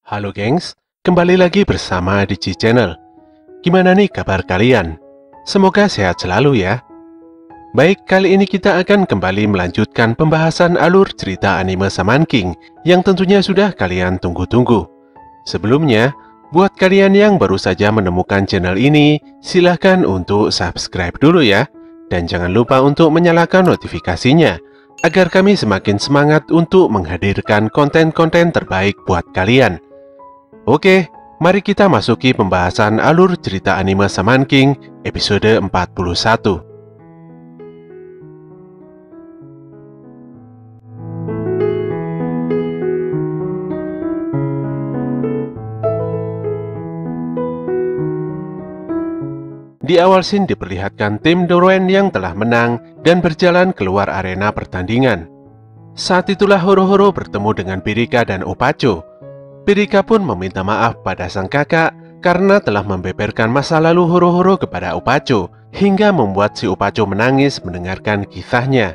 Halo gengs, kembali lagi bersama Digi Channel. Gimana nih kabar kalian? Semoga sehat selalu ya. Baik, kali ini kita akan kembali melanjutkan pembahasan alur cerita anime Shaman King yang tentunya sudah kalian tunggu-tunggu. Sebelumnya, buat kalian yang baru saja menemukan channel ini, silahkan untuk subscribe dulu ya. Dan jangan lupa untuk menyalakan notifikasinya, agar kami semakin semangat untuk menghadirkan konten-konten terbaik buat kalian. Oke, mari kita masuki pembahasan alur cerita anime Shaman King episode 41. Di awal scene diperlihatkan tim Doren yang telah menang dan berjalan keluar arena pertandingan. Saat itulah Horo-Horo bertemu dengan Pirika dan Opacho. Pirika pun meminta maaf pada sang kakak karena telah membeberkan masa lalu Horo-Horo kepada Opacho, hingga membuat si Opacho menangis mendengarkan kisahnya.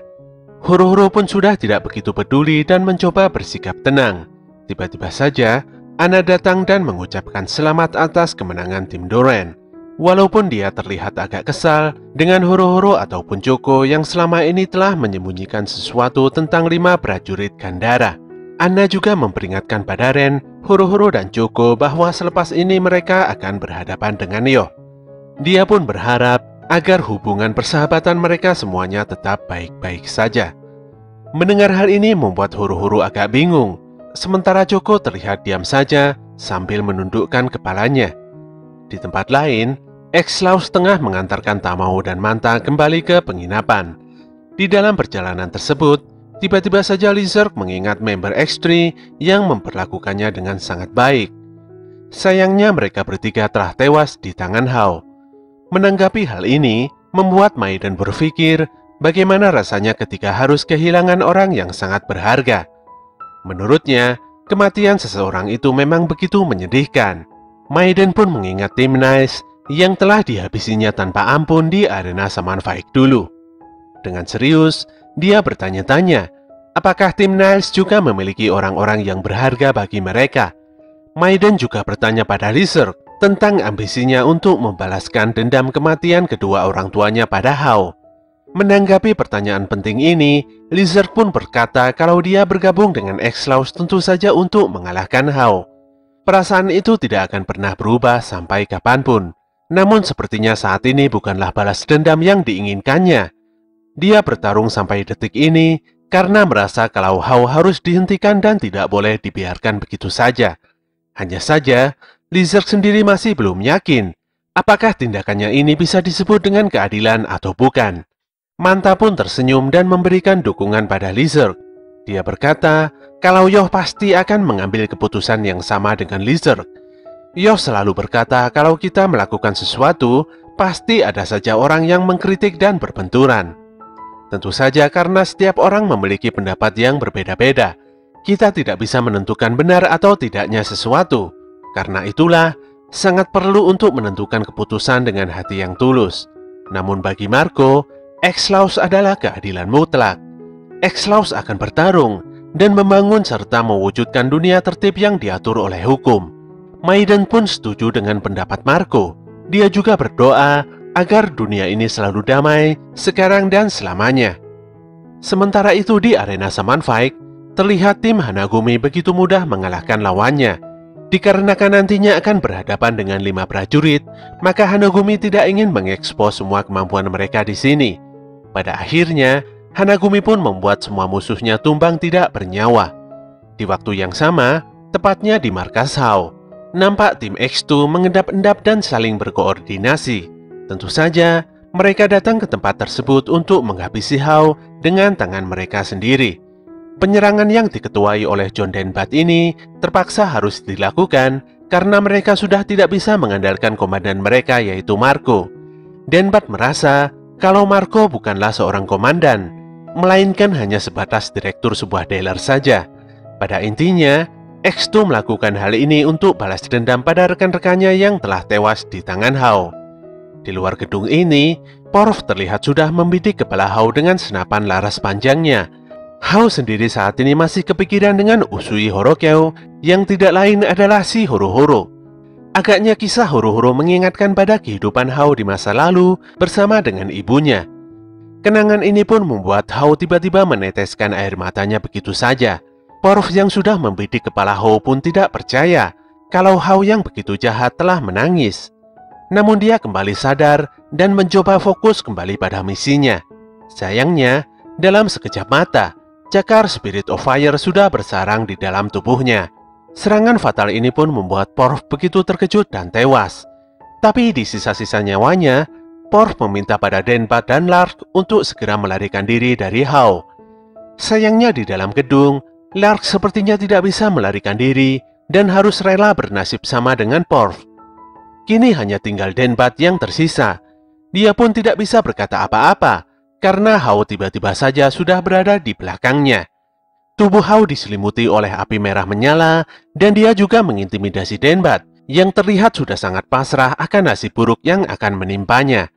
Horo-Horo pun sudah tidak begitu peduli dan mencoba bersikap tenang. Tiba-tiba saja, Anna datang dan mengucapkan selamat atas kemenangan tim Doren. Walaupun dia terlihat agak kesal dengan Horo-Horo ataupun Choco yang selama ini telah menyembunyikan sesuatu tentang 5 prajurit Gandhara, Anna juga memperingatkan pada Ren, Horo-Horo dan Choco bahwa selepas ini mereka akan berhadapan dengan Yoh. Dia pun berharap agar hubungan persahabatan mereka semuanya tetap baik-baik saja. Mendengar hal ini membuat Horo-Horo agak bingung, sementara Choco terlihat diam saja sambil menundukkan kepalanya. Di tempat lain, X-Laws tengah mengantarkan Tamao dan Manta kembali ke penginapan. Di dalam perjalanan tersebut, tiba-tiba saja Lizard mengingat member X3 yang memperlakukannya dengan sangat baik. Sayangnya mereka bertiga telah tewas di tangan Hao. Menanggapi hal ini, membuat Maiden berpikir bagaimana rasanya ketika harus kehilangan orang yang sangat berharga. Menurutnya, kematian seseorang itu memang begitu menyedihkan. Maiden pun mengingat tim Nice yang telah dihabisinya tanpa ampun di arena Shaman Fight dulu. Dengan serius, dia bertanya-tanya, apakah tim Nice juga memiliki orang-orang yang berharga bagi mereka? Maiden juga bertanya pada Lizard tentang ambisinya untuk membalaskan dendam kematian kedua orang tuanya pada Hao. Menanggapi pertanyaan penting ini, Lizard pun berkata kalau dia bergabung dengan X-Laws tentu saja untuk mengalahkan Hao. Perasaan itu tidak akan pernah berubah sampai kapanpun. Namun sepertinya saat ini bukanlah balas dendam yang diinginkannya. Dia bertarung sampai detik ini karena merasa kalau Hao harus dihentikan dan tidak boleh dibiarkan begitu saja. Hanya saja, Lizard sendiri masih belum yakin apakah tindakannya ini bisa disebut dengan keadilan atau bukan. Manta pun tersenyum dan memberikan dukungan pada Lizard. Dia berkata kalau Yoh pasti akan mengambil keputusan yang sama dengan Lizard. Yoh selalu berkata kalau kita melakukan sesuatu, pasti ada saja orang yang mengkritik dan berbenturan. Tentu saja karena setiap orang memiliki pendapat yang berbeda-beda. Kita tidak bisa menentukan benar atau tidaknya sesuatu. Karena itulah, sangat perlu untuk menentukan keputusan dengan hati yang tulus. Namun bagi Marco, X-Laws adalah keadilan mutlak. X-Laws akan bertarung dan membangun serta mewujudkan dunia tertib yang diatur oleh hukum. Maiden pun setuju dengan pendapat Marco. Dia juga berdoa agar dunia ini selalu damai sekarang dan selamanya. Sementara itu di arena Shaman Fight, terlihat tim Hanagumi begitu mudah mengalahkan lawannya. Dikarenakan nantinya akan berhadapan dengan 5 prajurit, maka Hanagumi tidak ingin mengekspos semua kemampuan mereka di sini. Pada akhirnya, Hanagumi pun membuat semua musuhnya tumbang tidak bernyawa. Di waktu yang sama, tepatnya di markas Hao, nampak tim X2 mengendap-endap dan saling berkoordinasi. Tentu saja, mereka datang ke tempat tersebut untuk menghabisi Hao dengan tangan mereka sendiri. Penyerangan yang diketuai oleh John Denbat ini terpaksa harus dilakukan karena mereka sudah tidak bisa mengandalkan komandan mereka yaitu Marco. Denbat merasa kalau Marco bukanlah seorang komandan, melainkan hanya sebatas direktur sebuah dealer saja. Pada intinya, X2 melakukan hal ini untuk balas dendam pada rekan-rekannya yang telah tewas di tangan Hao. Di luar gedung ini, Porf terlihat sudah membidik kepala Hao dengan senapan laras panjangnya. Hao sendiri saat ini masih kepikiran dengan Usui Horokyo yang tidak lain adalah si Horo-Horo. Agaknya kisah Horo-Horo mengingatkan pada kehidupan Hao di masa lalu bersama dengan ibunya. Kenangan ini pun membuat Hao tiba-tiba meneteskan air matanya begitu saja. Porf yang sudah membidik kepala Hao pun tidak percaya kalau Hao yang begitu jahat telah menangis. Namun dia kembali sadar dan mencoba fokus kembali pada misinya. Sayangnya, dalam sekejap mata, cakar Spirit of Fire sudah bersarang di dalam tubuhnya. Serangan fatal ini pun membuat Porf begitu terkejut dan tewas. Tapi di sisa-sisa nyawanya, Porf meminta pada Denpat dan Lark untuk segera melarikan diri dari Hao. Sayangnya di dalam gedung, Lark sepertinya tidak bisa melarikan diri dan harus rela bernasib sama dengan Porf. Kini hanya tinggal Denpat yang tersisa. Dia pun tidak bisa berkata apa-apa karena Hao tiba-tiba saja sudah berada di belakangnya. Tubuh Hao diselimuti oleh api merah menyala dan dia juga mengintimidasi Denpat yang terlihat sudah sangat pasrah akan nasib buruk yang akan menimpanya.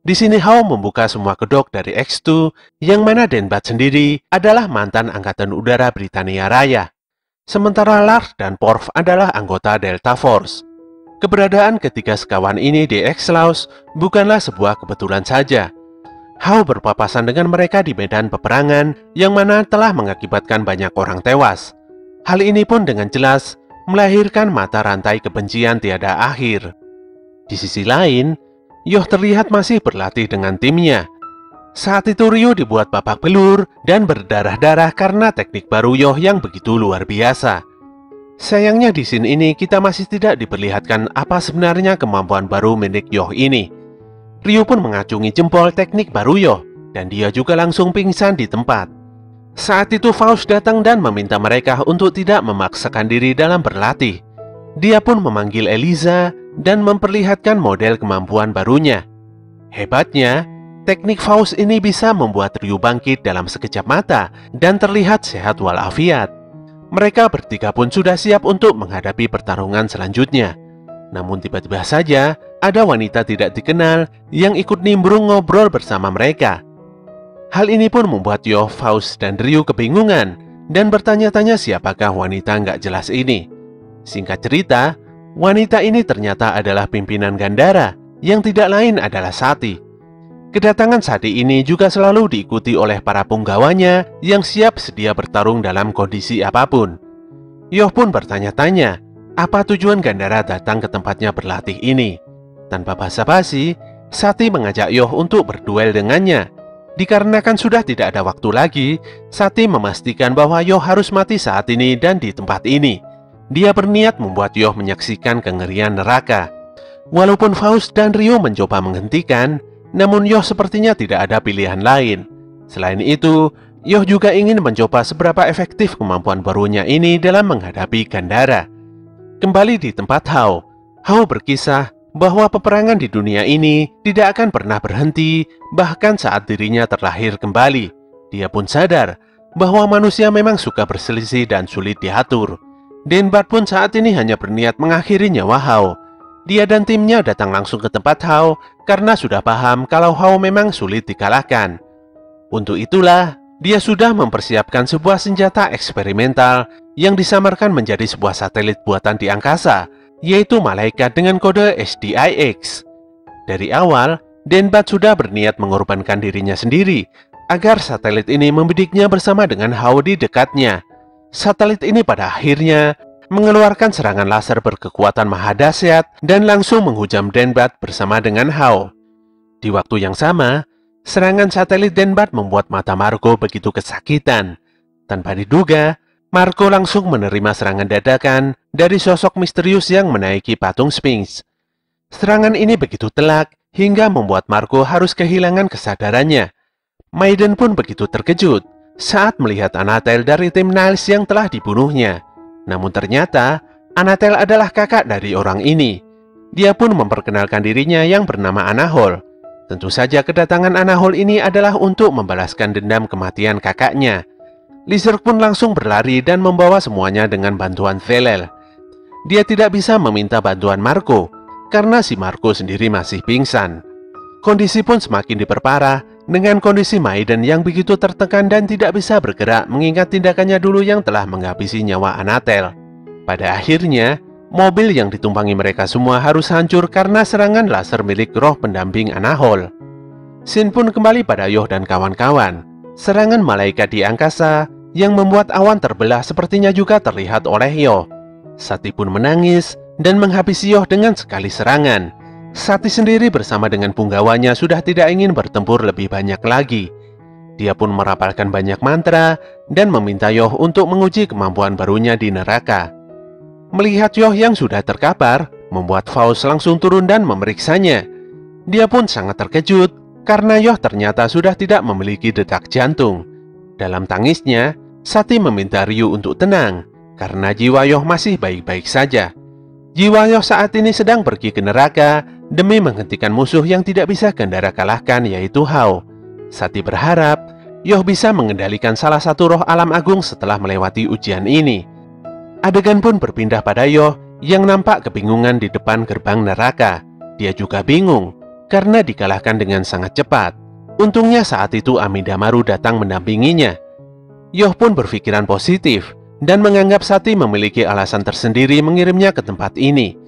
Di sini Hao membuka semua kedok dari X2 yang mana Denpat sendiri adalah mantan Angkatan Udara Britania Raya. Sementara Lark dan Porf adalah anggota Delta Force. Keberadaan ketiga sekawan ini di X-Laws bukanlah sebuah kebetulan saja. Hao berpapasan dengan mereka di medan peperangan yang mana telah mengakibatkan banyak orang tewas. Hal ini pun dengan jelas melahirkan mata rantai kebencian tiada akhir. Di sisi lain, Yoh terlihat masih berlatih dengan timnya. Saat itu Ryu dibuat babak belur dan berdarah-darah karena teknik baru Yoh yang begitu luar biasa. Sayangnya di scene ini kita masih tidak diperlihatkan apa sebenarnya kemampuan baru milik Yoh ini. Ryu pun mengacungi jempol teknik baru Yoh, dan dia juga langsung pingsan di tempat. Saat itu Faust datang dan meminta mereka untuk tidak memaksakan diri dalam berlatih. Dia pun memanggil Eliza dan memperlihatkan model kemampuan barunya. Hebatnya, teknik Faust ini bisa membuat Ryu bangkit dalam sekejap mata dan terlihat sehat walafiat. Mereka bertiga pun sudah siap untuk menghadapi pertarungan selanjutnya. Namun tiba-tiba saja ada wanita tidak dikenal yang ikut nimbrung ngobrol bersama mereka. Hal ini pun membuat Yoh, Faust, dan Ryu kebingungan dan bertanya-tanya siapakah wanita nggak jelas ini. Singkat cerita, wanita ini ternyata adalah pimpinan Gandara yang tidak lain adalah Sati. Kedatangan Sati ini juga selalu diikuti oleh para punggawanya yang siap sedia bertarung dalam kondisi apapun. Yoh pun bertanya-tanya, apa tujuan Gandara datang ke tempatnya berlatih ini? Tanpa basa-basi, Sati mengajak Yoh untuk berduel dengannya. Dikarenakan sudah tidak ada waktu lagi, Sati memastikan bahwa Yoh harus mati saat ini dan di tempat ini. Dia berniat membuat Yoh menyaksikan kengerian neraka. Walaupun Faust dan Ryu mencoba menghentikan, namun Yoh sepertinya tidak ada pilihan lain. Selain itu, Yoh juga ingin mencoba seberapa efektif kemampuan barunya ini dalam menghadapi Gandara. Kembali di tempat Hao, Hao berkisah bahwa peperangan di dunia ini tidak akan pernah berhenti bahkan saat dirinya terlahir kembali. Dia pun sadar bahwa manusia memang suka berselisih dan sulit diatur. Denbat pun saat ini hanya berniat mengakhiri nyawa Hao. Dia dan timnya datang langsung ke tempat Hao karena sudah paham kalau Hao memang sulit dikalahkan. Untuk itulah, dia sudah mempersiapkan sebuah senjata eksperimental yang disamarkan menjadi sebuah satelit buatan di angkasa, yaitu malaikat dengan kode SDIX. Dari awal, Denbat sudah berniat mengorbankan dirinya sendiri agar satelit ini membidiknya bersama dengan Hao di dekatnya. Satelit ini pada akhirnya mengeluarkan serangan laser berkekuatan maha dahsyat dan langsung menghujam Denbat bersama dengan Hao. Di waktu yang sama, serangan satelit Denbat membuat mata Marco begitu kesakitan. Tanpa diduga, Marco langsung menerima serangan dadakan dari sosok misterius yang menaiki patung Sphinx. Serangan ini begitu telak hingga membuat Marco harus kehilangan kesadarannya. Maiden pun begitu terkejut saat melihat Anatel dari tim Niles yang telah dibunuhnya. Namun ternyata, Anatel adalah kakak dari orang ini. Dia pun memperkenalkan dirinya yang bernama Anahol. Tentu saja kedatangan Anahol ini adalah untuk membalaskan dendam kematian kakaknya. Lizard pun langsung berlari dan membawa semuanya dengan bantuan Zelel. Dia tidak bisa meminta bantuan Marco, karena si Marco sendiri masih pingsan. Kondisi pun semakin diperparah Dengan kondisi Maiden yang begitu tertekan dan tidak bisa bergerak mengingat tindakannya dulu yang telah menghabisi nyawa Anatel. Pada akhirnya, mobil yang ditumpangi mereka semua harus hancur karena serangan laser milik roh pendamping Anahol. Scene pun kembali pada Yoh dan kawan-kawan. Serangan malaikat di angkasa yang membuat awan terbelah sepertinya juga terlihat oleh Yoh. Sati pun menangis dan menghabisi Yoh dengan sekali serangan. Sati sendiri bersama dengan punggawanya sudah tidak ingin bertempur lebih banyak lagi. Dia pun merapalkan banyak mantra dan meminta Yoh untuk menguji kemampuan barunya di neraka. Melihat Yoh yang sudah terkapar, membuat Faust langsung turun dan memeriksanya. Dia pun sangat terkejut karena Yoh ternyata sudah tidak memiliki detak jantung. Dalam tangisnya, Sati meminta Ryu untuk tenang karena jiwa Yoh masih baik-baik saja. Jiwa Yoh saat ini sedang pergi ke neraka demi menghentikan musuh yang tidak bisa Gandhara kalahkan, yaitu Hao. Sati berharap Yoh bisa mengendalikan salah satu roh alam agung setelah melewati ujian ini. Adegan pun berpindah pada Yoh yang nampak kebingungan di depan gerbang neraka. Dia juga bingung karena dikalahkan dengan sangat cepat. Untungnya saat itu Amidamaru datang mendampinginya. Yoh pun berpikiran positif dan menganggap Sati memiliki alasan tersendiri mengirimnya ke tempat ini.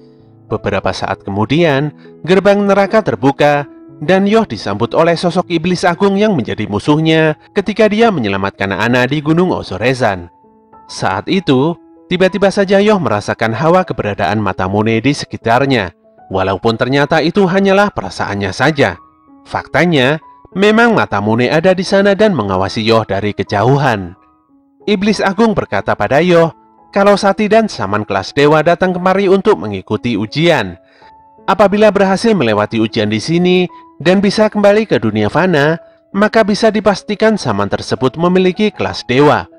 Beberapa saat kemudian, gerbang neraka terbuka dan Yoh disambut oleh sosok iblis agung yang menjadi musuhnya ketika dia menyelamatkan Ana di Gunung Ozorezan. Saat itu, tiba-tiba saja Yoh merasakan hawa keberadaan Matamune di sekitarnya, walaupun ternyata itu hanyalah perasaannya saja. Faktanya, memang Matamune ada di sana dan mengawasi Yoh dari kejauhan. Iblis agung berkata pada Yoh kalau Sati dan Saman kelas dewa datang kemari untuk mengikuti ujian. Apabila berhasil melewati ujian di sini dan bisa kembali ke dunia fana, maka bisa dipastikan Saman tersebut memiliki kelas dewa.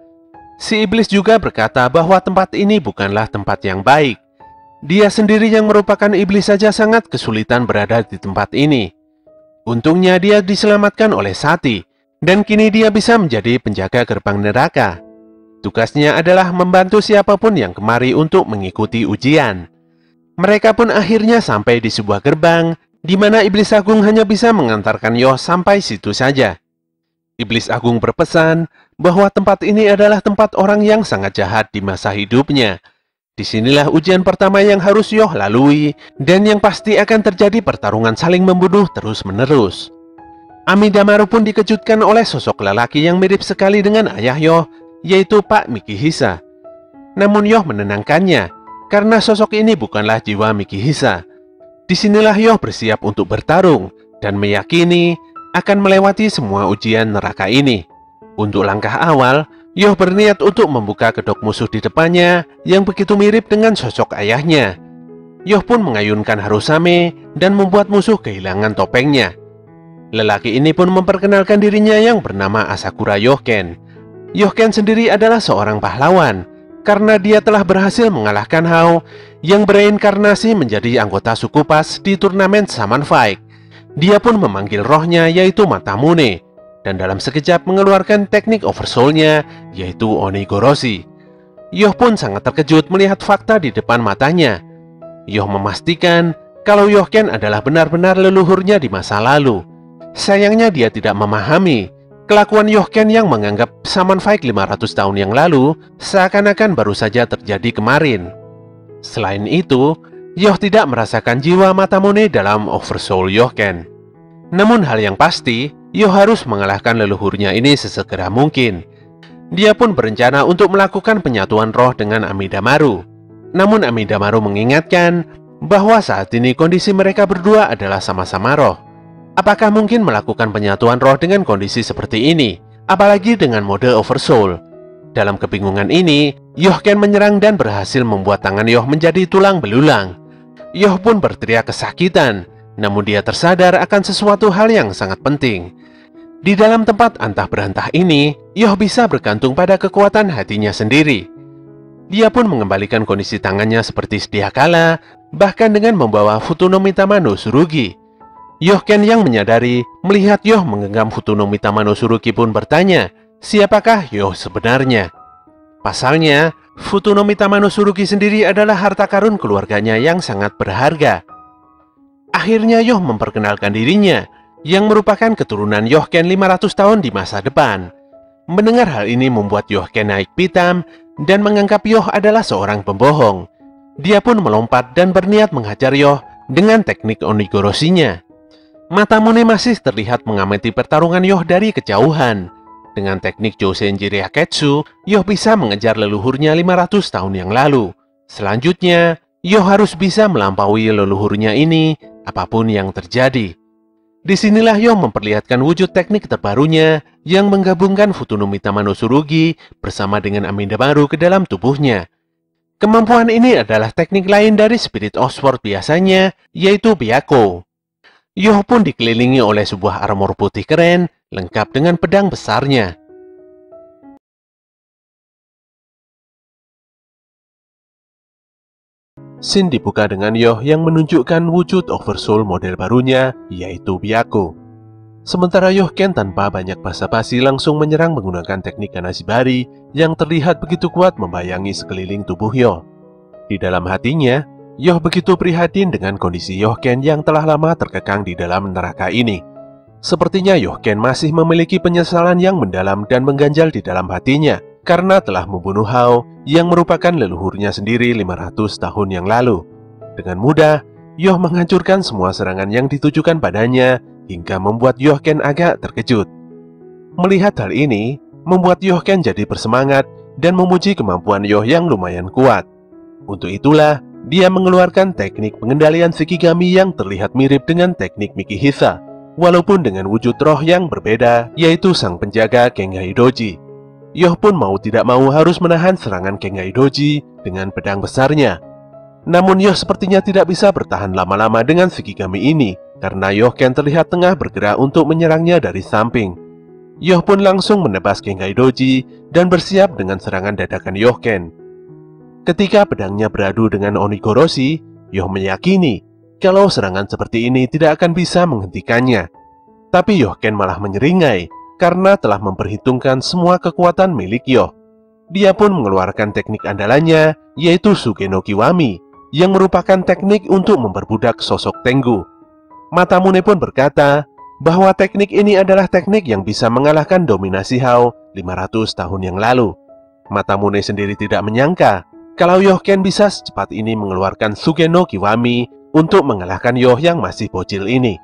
Si iblis juga berkata bahwa tempat ini bukanlah tempat yang baik. Dia sendiri yang merupakan iblis saja sangat kesulitan berada di tempat ini. Untungnya dia diselamatkan oleh Sati, dan kini dia bisa menjadi penjaga gerbang neraka. Tugasnya adalah membantu siapapun yang kemari untuk mengikuti ujian. Mereka pun akhirnya sampai di sebuah gerbang, di mana Iblis Agung hanya bisa mengantarkan Yoh sampai situ saja. Iblis Agung berpesan bahwa tempat ini adalah tempat orang yang sangat jahat di masa hidupnya. Disinilah ujian pertama yang harus Yoh lalui, dan yang pasti akan terjadi pertarungan saling membunuh terus-menerus. Amidamaru pun dikejutkan oleh sosok lelaki yang mirip sekali dengan ayah Yoh, yaitu Pak Mikihisa. Namun Yoh menenangkannya, karena sosok ini bukanlah jiwa Mikihisa. Disinilah Yoh bersiap untuk bertarung, dan meyakini akan melewati semua ujian neraka ini. Untuk langkah awal, Yoh berniat untuk membuka kedok musuh di depannya, yang begitu mirip dengan sosok ayahnya. Yoh pun mengayunkan Harusame, dan membuat musuh kehilangan topengnya. Lelaki ini pun memperkenalkan dirinya yang bernama Asakura Yohken. Yohken sendiri adalah seorang pahlawan, karena dia telah berhasil mengalahkan Hao yang bereinkarnasi menjadi anggota suku Pas di turnamen Saman Fight. Dia pun memanggil rohnya yaitu Matamune, dan dalam sekejap mengeluarkan teknik Oversoul-nya yaitu Onigoroshi. Yoh pun sangat terkejut melihat fakta di depan matanya. Yoh memastikan kalau Yohken adalah benar-benar leluhurnya di masa lalu. Sayangnya dia tidak memahami kelakuan Yohken yang menganggap Saman Fight 500 tahun yang lalu seakan-akan baru saja terjadi kemarin. Selain itu, Yoh tidak merasakan jiwa Matamune dalam Oversoul Yohken. Namun hal yang pasti, Yoh harus mengalahkan leluhurnya ini sesegera mungkin. Dia pun berencana untuk melakukan penyatuan roh dengan Amidamaru. Namun Amidamaru mengingatkan bahwa saat ini kondisi mereka berdua adalah sama-sama roh. Apakah mungkin melakukan penyatuan roh dengan kondisi seperti ini, apalagi dengan mode Oversoul? Dalam kebingungan ini, Yohken menyerang dan berhasil membuat tangan Yoh menjadi tulang belulang. Yoh pun berteriak kesakitan, namun dia tersadar akan sesuatu hal yang sangat penting. Di dalam tempat antah berantah ini, Yoh bisa bergantung pada kekuatan hatinya sendiri. Dia pun mengembalikan kondisi tangannya seperti sedia kala, bahkan dengan membawa Futonomitama no Tsurugi. Yohken yang menyadari melihat Yoh menggenggam Futonomitama no Tsurugi pun bertanya, siapakah Yoh sebenarnya? Pasalnya, Futonomitama no Tsurugi sendiri adalah harta karun keluarganya yang sangat berharga. Akhirnya Yoh memperkenalkan dirinya. yang merupakan keturunan Yohken 500 tahun di masa depan. Mendengar hal ini membuat Yohken naik pitam dan menganggap Yoh adalah seorang pembohong. Dia pun melompat dan berniat menghajar Yoh dengan teknik onigoroshinya. Matamune masih terlihat mengamati pertarungan Yoh dari kejauhan. Dengan teknik Jousenji Ryaketsu, Yoh bisa mengejar leluhurnya 500 tahun yang lalu. Selanjutnya, Yoh harus bisa melampaui leluhurnya ini, apapun yang terjadi. Disinilah Yoh memperlihatkan wujud teknik terbarunya yang menggabungkan Futonomi Tama no Tsurugi bersama dengan Amendabaru ke dalam tubuhnya. Kemampuan ini adalah teknik lain dari Spirit of Sword biasanya, yaitu Byakuo. Yoh pun dikelilingi oleh sebuah armor putih keren, lengkap dengan pedang besarnya. Scene dibuka dengan Yoh yang menunjukkan wujud Oversoul model barunya, yaitu Byakuo. Sementara Yohken tanpa banyak basa-basi langsung menyerang menggunakan teknik Kanashibari yang terlihat begitu kuat membayangi sekeliling tubuh Yoh. Di dalam hatinya, Yoh begitu prihatin dengan kondisi Yohken yang telah lama terkekang di dalam neraka ini. Sepertinya Yohken masih memiliki penyesalan yang mendalam dan mengganjal di dalam hatinya karena telah membunuh Hao yang merupakan leluhurnya sendiri 500 tahun yang lalu. Dengan mudah, Yoh menghancurkan semua serangan yang ditujukan padanya hingga membuat Yohken agak terkejut. Melihat hal ini, membuat Yohken jadi bersemangat dan memuji kemampuan Yoh yang lumayan kuat. Untuk itulah, dia mengeluarkan teknik pengendalian Shikigami yang terlihat mirip dengan teknik Mikihisa, walaupun dengan wujud roh yang berbeda, yaitu sang penjaga Kengai Doji. Yoh pun mau tidak mau harus menahan serangan Kengai Doji dengan pedang besarnya. Namun Yoh sepertinya tidak bisa bertahan lama-lama dengan Shikigami ini, karena Yohken terlihat tengah bergerak untuk menyerangnya dari samping. Yoh pun langsung menebas Kengai Doji dan bersiap dengan serangan dadakan Yohken. Ketika pedangnya beradu dengan onigoroshi, Yoh meyakini kalau serangan seperti ini tidak akan bisa menghentikannya. Tapi Yohken malah menyeringai karena telah memperhitungkan semua kekuatan milik Yoh. Dia pun mengeluarkan teknik andalannya, yaitu Suge no Kiwami, yang merupakan teknik untuk memperbudak sosok Tengu. Matamune pun berkata bahwa teknik ini adalah teknik yang bisa mengalahkan dominasi Hao 500 tahun yang lalu. Matamune sendiri tidak menyangka kalau Yohken bisa secepat ini mengeluarkan Suge no Kiwami untuk mengalahkan Yoh yang masih bocil ini.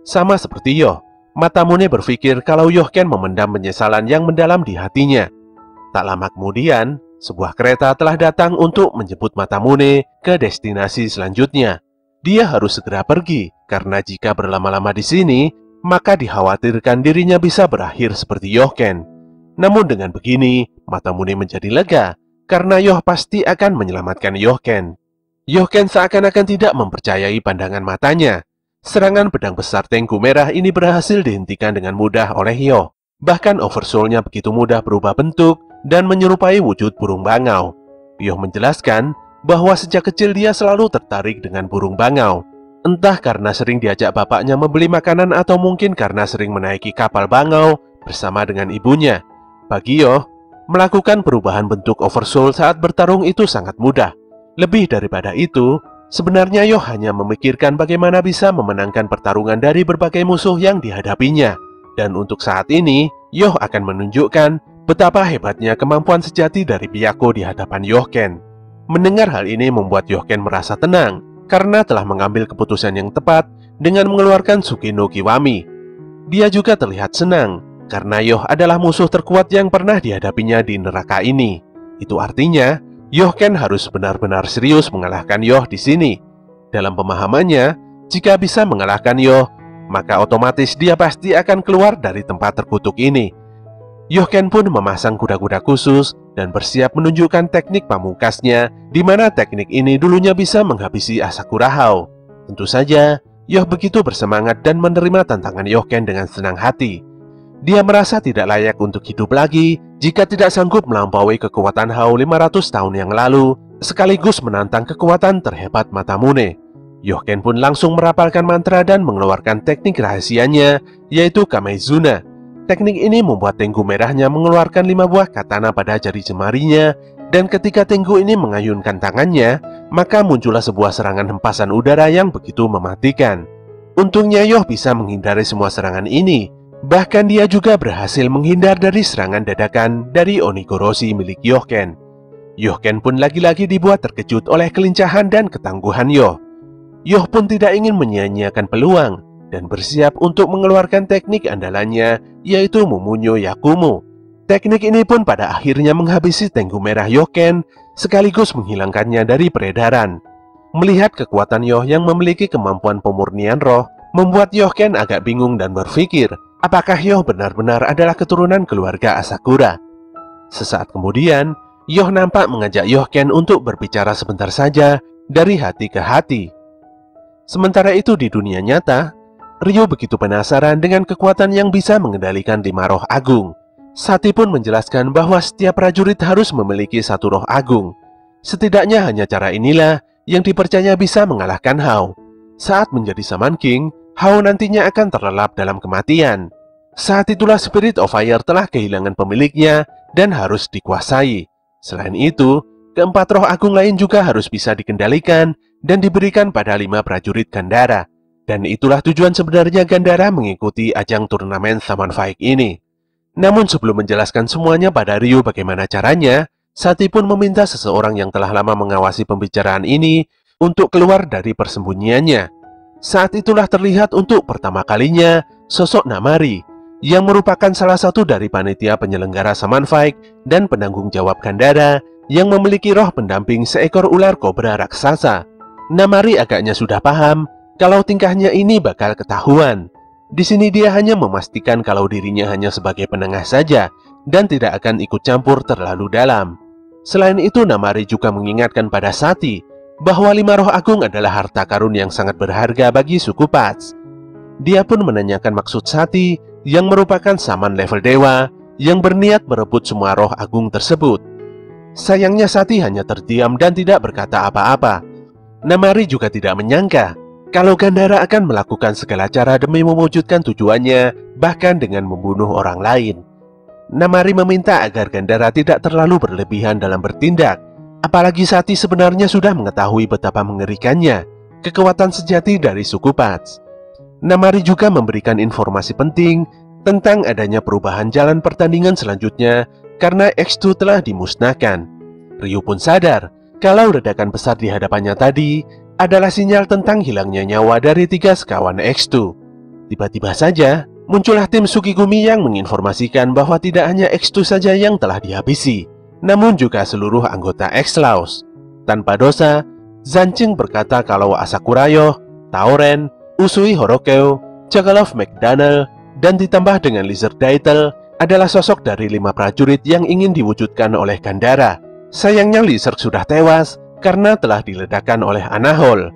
Sama seperti Yoh, Matamune berpikir kalau Yohken memendam penyesalan yang mendalam di hatinya. Tak lama kemudian, sebuah kereta telah datang untuk menjemput Matamune ke destinasi selanjutnya. Dia harus segera pergi, karena jika berlama-lama di sini, maka dikhawatirkan dirinya bisa berakhir seperti Yohken. Namun dengan begini, Matamune menjadi lega, karena Yoh pasti akan menyelamatkan Yohken. Yohken seakan-akan tidak mempercayai pandangan matanya. Serangan pedang besar Tengu merah ini berhasil dihentikan dengan mudah oleh Yoh. Bahkan Oversoul-nya begitu mudah berubah bentuk dan menyerupai wujud burung bangau. Yoh menjelaskan bahwa sejak kecil dia selalu tertarik dengan burung bangau. Entah karena sering diajak bapaknya membeli makanan atau mungkin karena sering menaiki kapal bangau bersama dengan ibunya. Bagi Yoh, melakukan perubahan bentuk Oversoul saat bertarung itu sangat mudah. Lebih daripada itu, sebenarnya Yoh hanya memikirkan bagaimana bisa memenangkan pertarungan dari berbagai musuh yang dihadapinya. Dan untuk saat ini, Yoh akan menunjukkan betapa hebatnya kemampuan sejati dari Byakuo di hadapan Yohken. Mendengar hal ini membuat Yohken merasa tenang, karena telah mengambil keputusan yang tepat dengan mengeluarkan Suge no Kiwami. Dia juga terlihat senang, karena Yoh adalah musuh terkuat yang pernah dihadapinya di neraka ini. Itu artinya, Yohken harus benar-benar serius mengalahkan Yoh di sini. Dalam pemahamannya, jika bisa mengalahkan Yoh, maka otomatis dia pasti akan keluar dari tempat terkutuk ini. Yohken pun memasang kuda-kuda khusus dan bersiap menunjukkan teknik pamungkasnya, di mana teknik ini dulunya bisa menghabisi Asakura Hao. Tentu saja, Yoh begitu bersemangat dan menerima tantangan Yohken dengan senang hati. Dia merasa tidak layak untuk hidup lagi jika tidak sanggup melampaui kekuatan Hao 500 tahun yang lalu, sekaligus menantang kekuatan terhebat Matamune. Yohken pun langsung merapalkan mantra dan mengeluarkan teknik rahasianya, yaitu Kamezuna. Teknik ini membuat Tengu merahnya mengeluarkan 5 buah katana pada jari jemarinya, dan ketika Tengu ini mengayunkan tangannya, maka muncullah sebuah serangan hempasan udara yang begitu mematikan. Untungnya Yoh bisa menghindari semua serangan ini. Bahkan dia juga berhasil menghindar dari serangan dadakan dari Onigoroshi milik Yohken. Yohken pun lagi-lagi dibuat terkejut oleh kelincahan dan ketangguhan Yoh. Yoh pun tidak ingin menyia-nyiakan peluang dan bersiap untuk mengeluarkan teknik andalannya, yaitu Mumunyo Yakumo. Teknik ini pun pada akhirnya menghabisi Tengu Merah Yohken sekaligus menghilangkannya dari peredaran. Melihat kekuatan Yoh yang memiliki kemampuan pemurnian roh, membuat Yohken agak bingung dan berpikir, apakah Yoh benar-benar adalah keturunan keluarga Asakura? Sesaat kemudian, Yoh nampak mengajak Yohken untuk berbicara sebentar saja dari hati ke hati. Sementara itu di dunia nyata, Ryu begitu penasaran dengan kekuatan yang bisa mengendalikan 5 roh agung. Sati pun menjelaskan bahwa setiap prajurit harus memiliki 1 roh agung. Setidaknya hanya cara inilah yang dipercaya bisa mengalahkan Hao. Saat menjadi Shaman King, Hao nantinya akan terlelap dalam kematian. Saat itulah Spirit of Fire telah kehilangan pemiliknya dan harus dikuasai. Selain itu, keempat roh agung lain juga harus bisa dikendalikan dan diberikan pada 5 prajurit Gandhara. Dan itulah tujuan sebenarnya Gandhara mengikuti ajang turnamen Shaman Fight ini. Namun sebelum menjelaskan semuanya pada Ryu bagaimana caranya, Sati pun meminta seseorang yang telah lama mengawasi pembicaraan ini untuk keluar dari persembunyiannya. Saat itulah terlihat untuk pertama kalinya sosok Namari, yang merupakan salah satu dari panitia penyelenggara Shaman Fight dan penanggung jawab Gandhara yang memiliki roh pendamping seekor ular kobra raksasa. Namari agaknya sudah paham kalau tingkahnya ini bakal ketahuan. Di sini dia hanya memastikan kalau dirinya hanya sebagai penengah saja dan tidak akan ikut campur terlalu dalam. Selain itu, Namari juga mengingatkan pada Sati bahwa 5 roh agung adalah harta karun yang sangat berharga bagi suku Pats. Dia pun menanyakan maksud Sati yang merupakan saman level dewa yang berniat merebut semua roh agung tersebut. Sayangnya Sati hanya terdiam dan tidak berkata apa-apa. Namari juga tidak menyangka kalau Gandhara akan melakukan segala cara demi mewujudkan tujuannya, bahkan dengan membunuh orang lain. Namari meminta agar Gandhara tidak terlalu berlebihan dalam bertindak, apalagi Sati sebenarnya sudah mengetahui betapa mengerikannya kekuatan sejati dari suku Pats. Namari juga memberikan informasi penting tentang adanya perubahan jalan pertandingan selanjutnya karena X2 telah dimusnahkan. Ryu pun sadar kalau ledakan besar di hadapannya tadi adalah sinyal tentang hilangnya nyawa dari 3 sekawan X2. Tiba-tiba saja muncullah tim Tsukigumi yang menginformasikan bahwa tidak hanya X2 saja yang telah dihabisi, namun juga seluruh anggota X-Laws. Tanpa dosa, Zanching berkata kalau Asakura Yoh, Taoren, Usui Horokeu, Chocolove McDaniel, dan ditambah dengan Lizard Daitel adalah sosok dari 5 prajurit yang ingin diwujudkan oleh Gandhara. Sayangnya Lizard sudah tewas karena telah diledakkan oleh Anahol.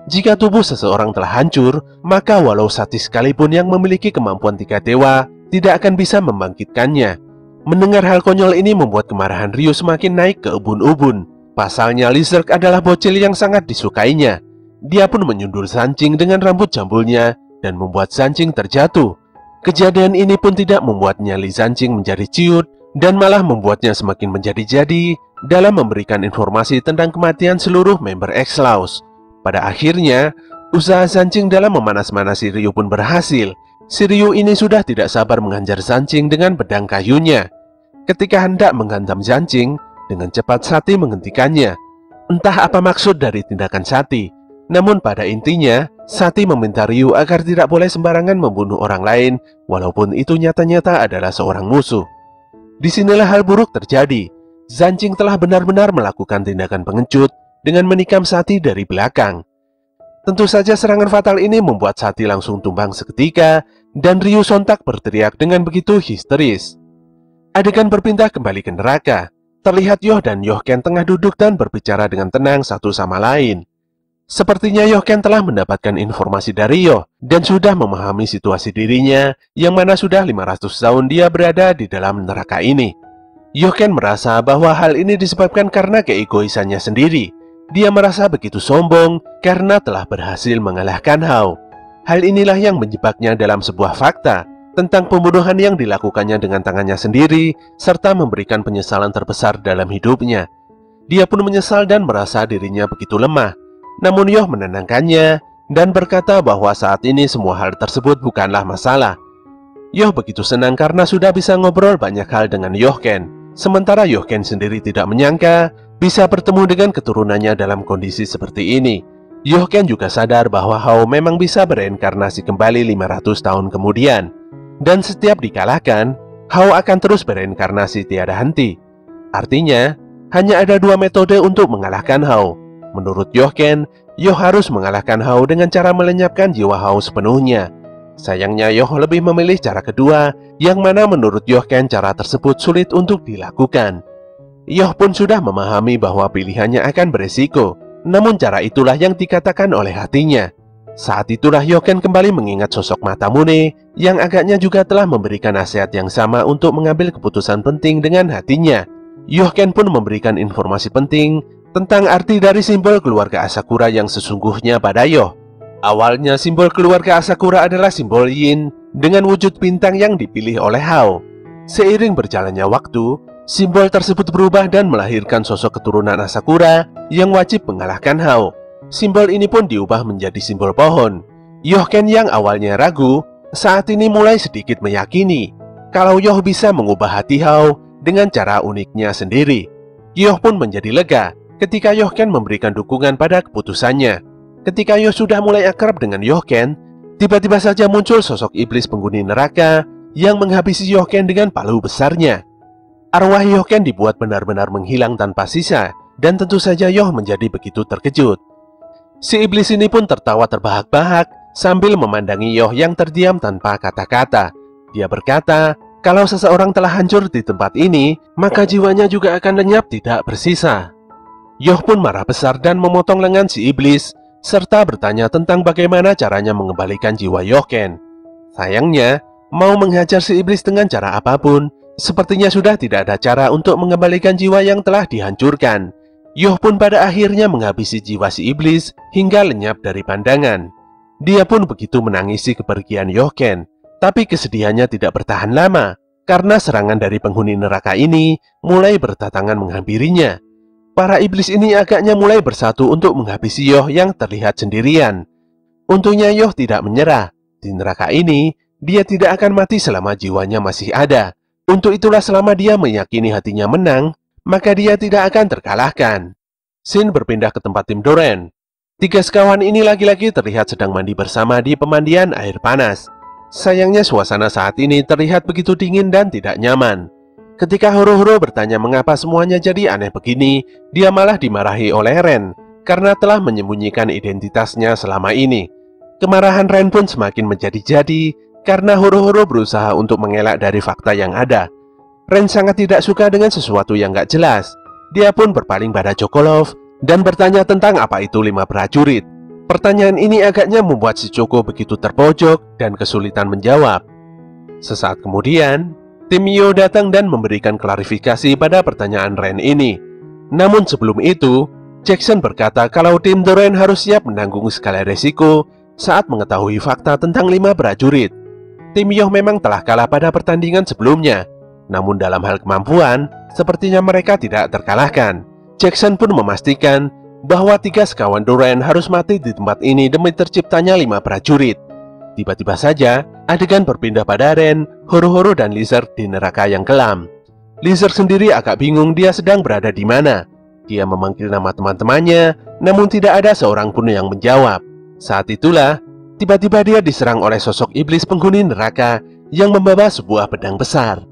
Jika tubuh seseorang telah hancur, maka walau Sati sekalipun yang memiliki kemampuan 3 dewa tidak akan bisa membangkitkannya. Mendengar hal konyol ini membuat kemarahan Ryu semakin naik ke ubun-ubun. Pasalnya Lizard adalah bocil yang sangat disukainya. Dia pun menyundul Zanching dengan rambut jambulnya dan membuat Zanching terjatuh. Kejadian ini pun tidak membuat nyali Zanching menjadi ciut dan malah membuatnya semakin menjadi-jadi dalam memberikan informasi tentang kematian seluruh member X-Laws. Pada akhirnya, usaha Zanching dalam memanas-manasi Ryu pun berhasil. Si Ryu ini sudah tidak sabar menghajar Zanching dengan pedang kayunya. Ketika hendak menghantam Zanching, dengan cepat Sati menghentikannya. Entah apa maksud dari tindakan Sati, namun pada intinya, Sati meminta Ryu agar tidak boleh sembarangan membunuh orang lain, walaupun itu nyata-nyata adalah seorang musuh. Disinilah hal buruk terjadi. Zanching telah benar-benar melakukan tindakan pengecut dengan menikam Sati dari belakang. Tentu saja serangan fatal ini membuat Sati langsung tumbang seketika, dan Ryu sontak berteriak dengan begitu histeris. Adegan berpindah kembali ke neraka. Terlihat Yoh dan Yohken tengah duduk dan berbicara dengan tenang satu sama lain. Sepertinya Yohken telah mendapatkan informasi dari Yoh dan sudah memahami situasi dirinya, yang mana sudah 500 tahun dia berada di dalam neraka ini. Yohken merasa bahwa hal ini disebabkan karena keegoisannya sendiri. Dia merasa begitu sombong karena telah berhasil mengalahkan Hao. Hal inilah yang menjebaknya dalam sebuah fakta tentang pembunuhan yang dilakukannya dengan tangannya sendiri, serta memberikan penyesalan terbesar dalam hidupnya. Dia pun menyesal dan merasa dirinya begitu lemah. Namun Yoh menenangkannya dan berkata bahwa saat ini semua hal tersebut bukanlah masalah. Yoh begitu senang karena sudah bisa ngobrol banyak hal dengan Yohken. Sementara Yohken sendiri tidak menyangka bisa bertemu dengan keturunannya dalam kondisi seperti ini. Yohken juga sadar bahwa Hao memang bisa bereinkarnasi kembali 500 tahun kemudian. Dan setiap dikalahkan, Hao akan terus bereinkarnasi tiada henti. Artinya, hanya ada dua metode untuk mengalahkan Hao. Menurut Yohken, Yoh harus mengalahkan Hao dengan cara melenyapkan jiwa Hao sepenuhnya. Sayangnya Yoh lebih memilih cara kedua, yang mana menurut Yohken cara tersebut sulit untuk dilakukan. Yoh pun sudah memahami bahwa pilihannya akan beresiko, namun cara itulah yang dikatakan oleh hatinya. Saat itulah Yohken kembali mengingat sosok Masamune yang agaknya juga telah memberikan nasihat yang sama untuk mengambil keputusan penting dengan hatinya. Yohken pun memberikan informasi penting tentang arti dari simbol keluarga Asakura yang sesungguhnya pada Yoh. Awalnya simbol keluarga Asakura adalah simbol Yin dengan wujud bintang yang dipilih oleh Hao. Seiring berjalannya waktu, simbol tersebut berubah dan melahirkan sosok keturunan Asakura yang wajib mengalahkan Hao. Simbol ini pun diubah menjadi simbol pohon. Yohken yang awalnya ragu, saat ini mulai sedikit meyakini kalau Yoh bisa mengubah hati Hao dengan cara uniknya sendiri. Yoh pun menjadi lega ketika Yohken memberikan dukungan pada keputusannya. Ketika Yoh sudah mulai akrab dengan Yohken, tiba-tiba saja muncul sosok iblis penghuni neraka yang menghabisi Yohken dengan palu besarnya. Arwah Yohken dibuat benar-benar menghilang tanpa sisa, dan tentu saja Yoh menjadi begitu terkejut. Si iblis ini pun tertawa terbahak-bahak sambil memandangi Yoh yang terdiam tanpa kata-kata. Dia berkata, kalau seseorang telah hancur di tempat ini, maka jiwanya juga akan lenyap tidak bersisa. Yoh pun marah besar dan memotong lengan si iblis, serta bertanya tentang bagaimana caranya mengembalikan jiwa Yohken. Sayangnya, mau menghajar si iblis dengan cara apapun, sepertinya sudah tidak ada cara untuk mengembalikan jiwa yang telah dihancurkan. Yoh pun pada akhirnya menghabisi jiwa si iblis hingga lenyap dari pandangan. Dia pun begitu menangisi kepergian Yohken, tapi kesedihannya tidak bertahan lama, karena serangan dari penghuni neraka ini mulai berdatangan menghampirinya. Para iblis ini agaknya mulai bersatu untuk menghabisi Yoh yang terlihat sendirian. Untungnya Yoh tidak menyerah. Di neraka ini, dia tidak akan mati selama jiwanya masih ada. Untuk itulah selama dia meyakini hatinya menang, maka dia tidak akan terkalahkan. Shin berpindah ke tempat tim Doran. Tiga sekawan ini lagi-lagi terlihat sedang mandi bersama di pemandian air panas. Sayangnya suasana saat ini terlihat begitu dingin dan tidak nyaman. Ketika Horo-Horo bertanya mengapa semuanya jadi aneh begini, dia malah dimarahi oleh Ren karena telah menyembunyikan identitasnya selama ini. Kemarahan Ren pun semakin menjadi-jadi karena Horo-Horo berusaha untuk mengelak dari fakta yang ada. Ren sangat tidak suka dengan sesuatu yang gak jelas. Dia pun berpaling pada Chokolov dan bertanya tentang apa itu 5 prajurit. Pertanyaan ini agaknya membuat si Choco begitu terpojok dan kesulitan menjawab. Sesaat kemudian, tim Mio datang dan memberikan klarifikasi pada pertanyaan Ren ini. Namun sebelum itu, Jackson berkata kalau tim Doran harus siap menanggung segala resiko saat mengetahui fakta tentang 5 prajurit. Tim Yoh memang telah kalah pada pertandingan sebelumnya, namun dalam hal kemampuan, sepertinya mereka tidak terkalahkan. Jackson pun memastikan bahwa 3 sekawan Doran harus mati di tempat ini demi terciptanya 5 prajurit. Tiba-tiba saja, adegan berpindah pada Ren, Horo-Horo dan Lizard di neraka yang kelam. Lizard sendiri agak bingung dia sedang berada di mana. Dia memanggil nama teman-temannya, namun tidak ada seorang pun yang menjawab. Saat itulah, tiba-tiba dia diserang oleh sosok iblis penghuni neraka yang membawa sebuah pedang besar.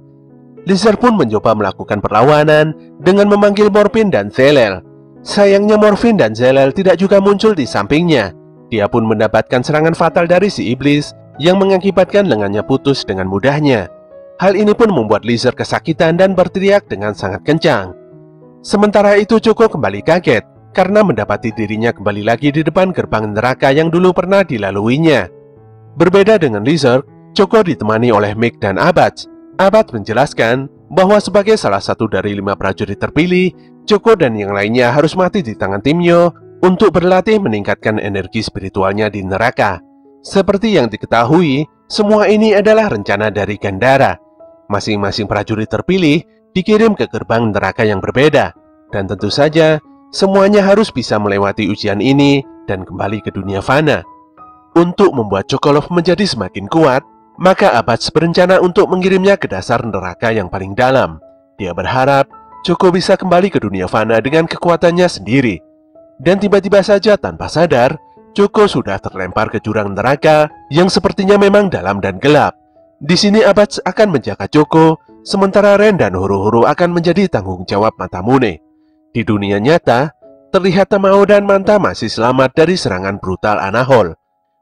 Lizard pun mencoba melakukan perlawanan dengan memanggil Morphin dan Zelel. Sayangnya Morphin dan Zelel tidak juga muncul di sampingnya. Dia pun mendapatkan serangan fatal dari si iblis yang mengakibatkan lengannya putus dengan mudahnya. Hal ini pun membuat Lizard kesakitan dan berteriak dengan sangat kencang. Sementara itu Choco kembali kaget karena mendapati dirinya kembali lagi di depan gerbang neraka yang dulu pernah dilaluinya. Berbeda dengan Lizard, Choco ditemani oleh Mick dan Abad. Abad menjelaskan bahwa sebagai salah satu dari 5 prajurit terpilih, Choco dan yang lainnya harus mati di tangan tim Yo untuk berlatih meningkatkan energi spiritualnya di neraka. Seperti yang diketahui, semua ini adalah rencana dari Gandara. Masing-masing prajurit terpilih dikirim ke gerbang neraka yang berbeda, dan tentu saja semuanya harus bisa melewati ujian ini dan kembali ke dunia fana. Untuk membuat Chokolov menjadi semakin kuat, maka Abats berencana untuk mengirimnya ke dasar neraka yang paling dalam. Dia berharap Choco bisa kembali ke dunia fana dengan kekuatannya sendiri. Dan tiba-tiba saja tanpa sadar, Choco sudah terlempar ke jurang neraka yang sepertinya memang dalam dan gelap. Di sini Abats akan menjaga Choco, sementara Ren dan Horo-Horo akan menjadi tanggung jawab Masamune. Di dunia nyata, terlihat Tamao dan Manta masih selamat dari serangan brutal Anahol.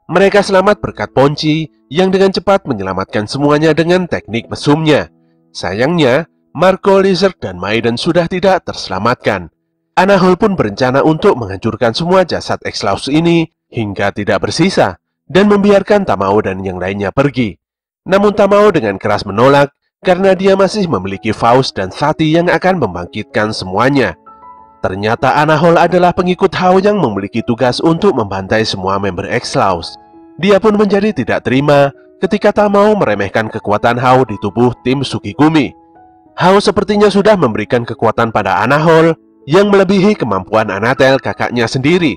Mereka selamat berkat Ponci yang dengan cepat menyelamatkan semuanya dengan teknik mesumnya. Sayangnya, Marco, Lizard, dan Maiden sudah tidak terselamatkan. Anahol pun berencana untuk menghancurkan semua jasad Exlaus ini hingga tidak bersisa dan membiarkan Tamao dan yang lainnya pergi. Namun Tamao dengan keras menolak karena dia masih memiliki Faust dan Sati yang akan membangkitkan semuanya. Ternyata Anahol adalah pengikut Hao yang memiliki tugas untuk membantai semua member Exlaus. Dia pun menjadi tidak terima ketika Tamao meremehkan kekuatan Hao di tubuh tim Sukigumi. Hao sepertinya sudah memberikan kekuatan pada Anahol yang melebihi kemampuan Anatel kakaknya sendiri.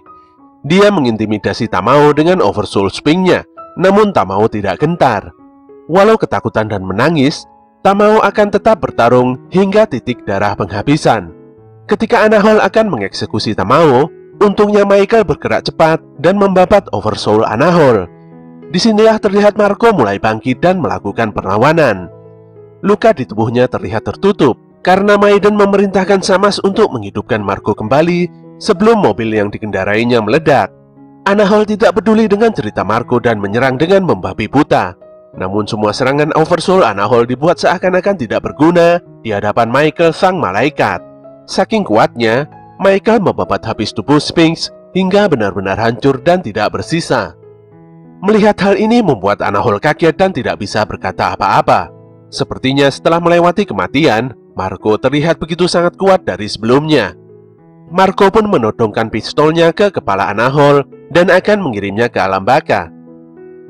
Dia mengintimidasi Tamao dengan Oversoul Spring-nya, namun Tamao tidak gentar. Walau ketakutan dan menangis, Tamao akan tetap bertarung hingga titik darah penghabisan. Ketika Anahol akan mengeksekusi Tamao, untungnya Michael bergerak cepat dan membabat Oversoul Anahol. Disinilah terlihat Marco mulai bangkit dan melakukan perlawanan. Luka di tubuhnya terlihat tertutup karena Maiden memerintahkan Samas untuk menghidupkan Marco kembali sebelum mobil yang dikendarainya meledak. Anahol tidak peduli dengan cerita Marco dan menyerang dengan membabi buta. Namun semua serangan Oversoul Anahol dibuat seakan-akan tidak berguna di hadapan Michael sang malaikat. Saking kuatnya, Michael membabat habis tubuh Sphinx hingga benar-benar hancur dan tidak bersisa. Melihat hal ini membuat Anahol kaget dan tidak bisa berkata apa-apa. Sepertinya setelah melewati kematian, Marco terlihat begitu sangat kuat dari sebelumnya. Marco pun menodongkan pistolnya ke kepala Anahol dan akan mengirimnya ke alam baka.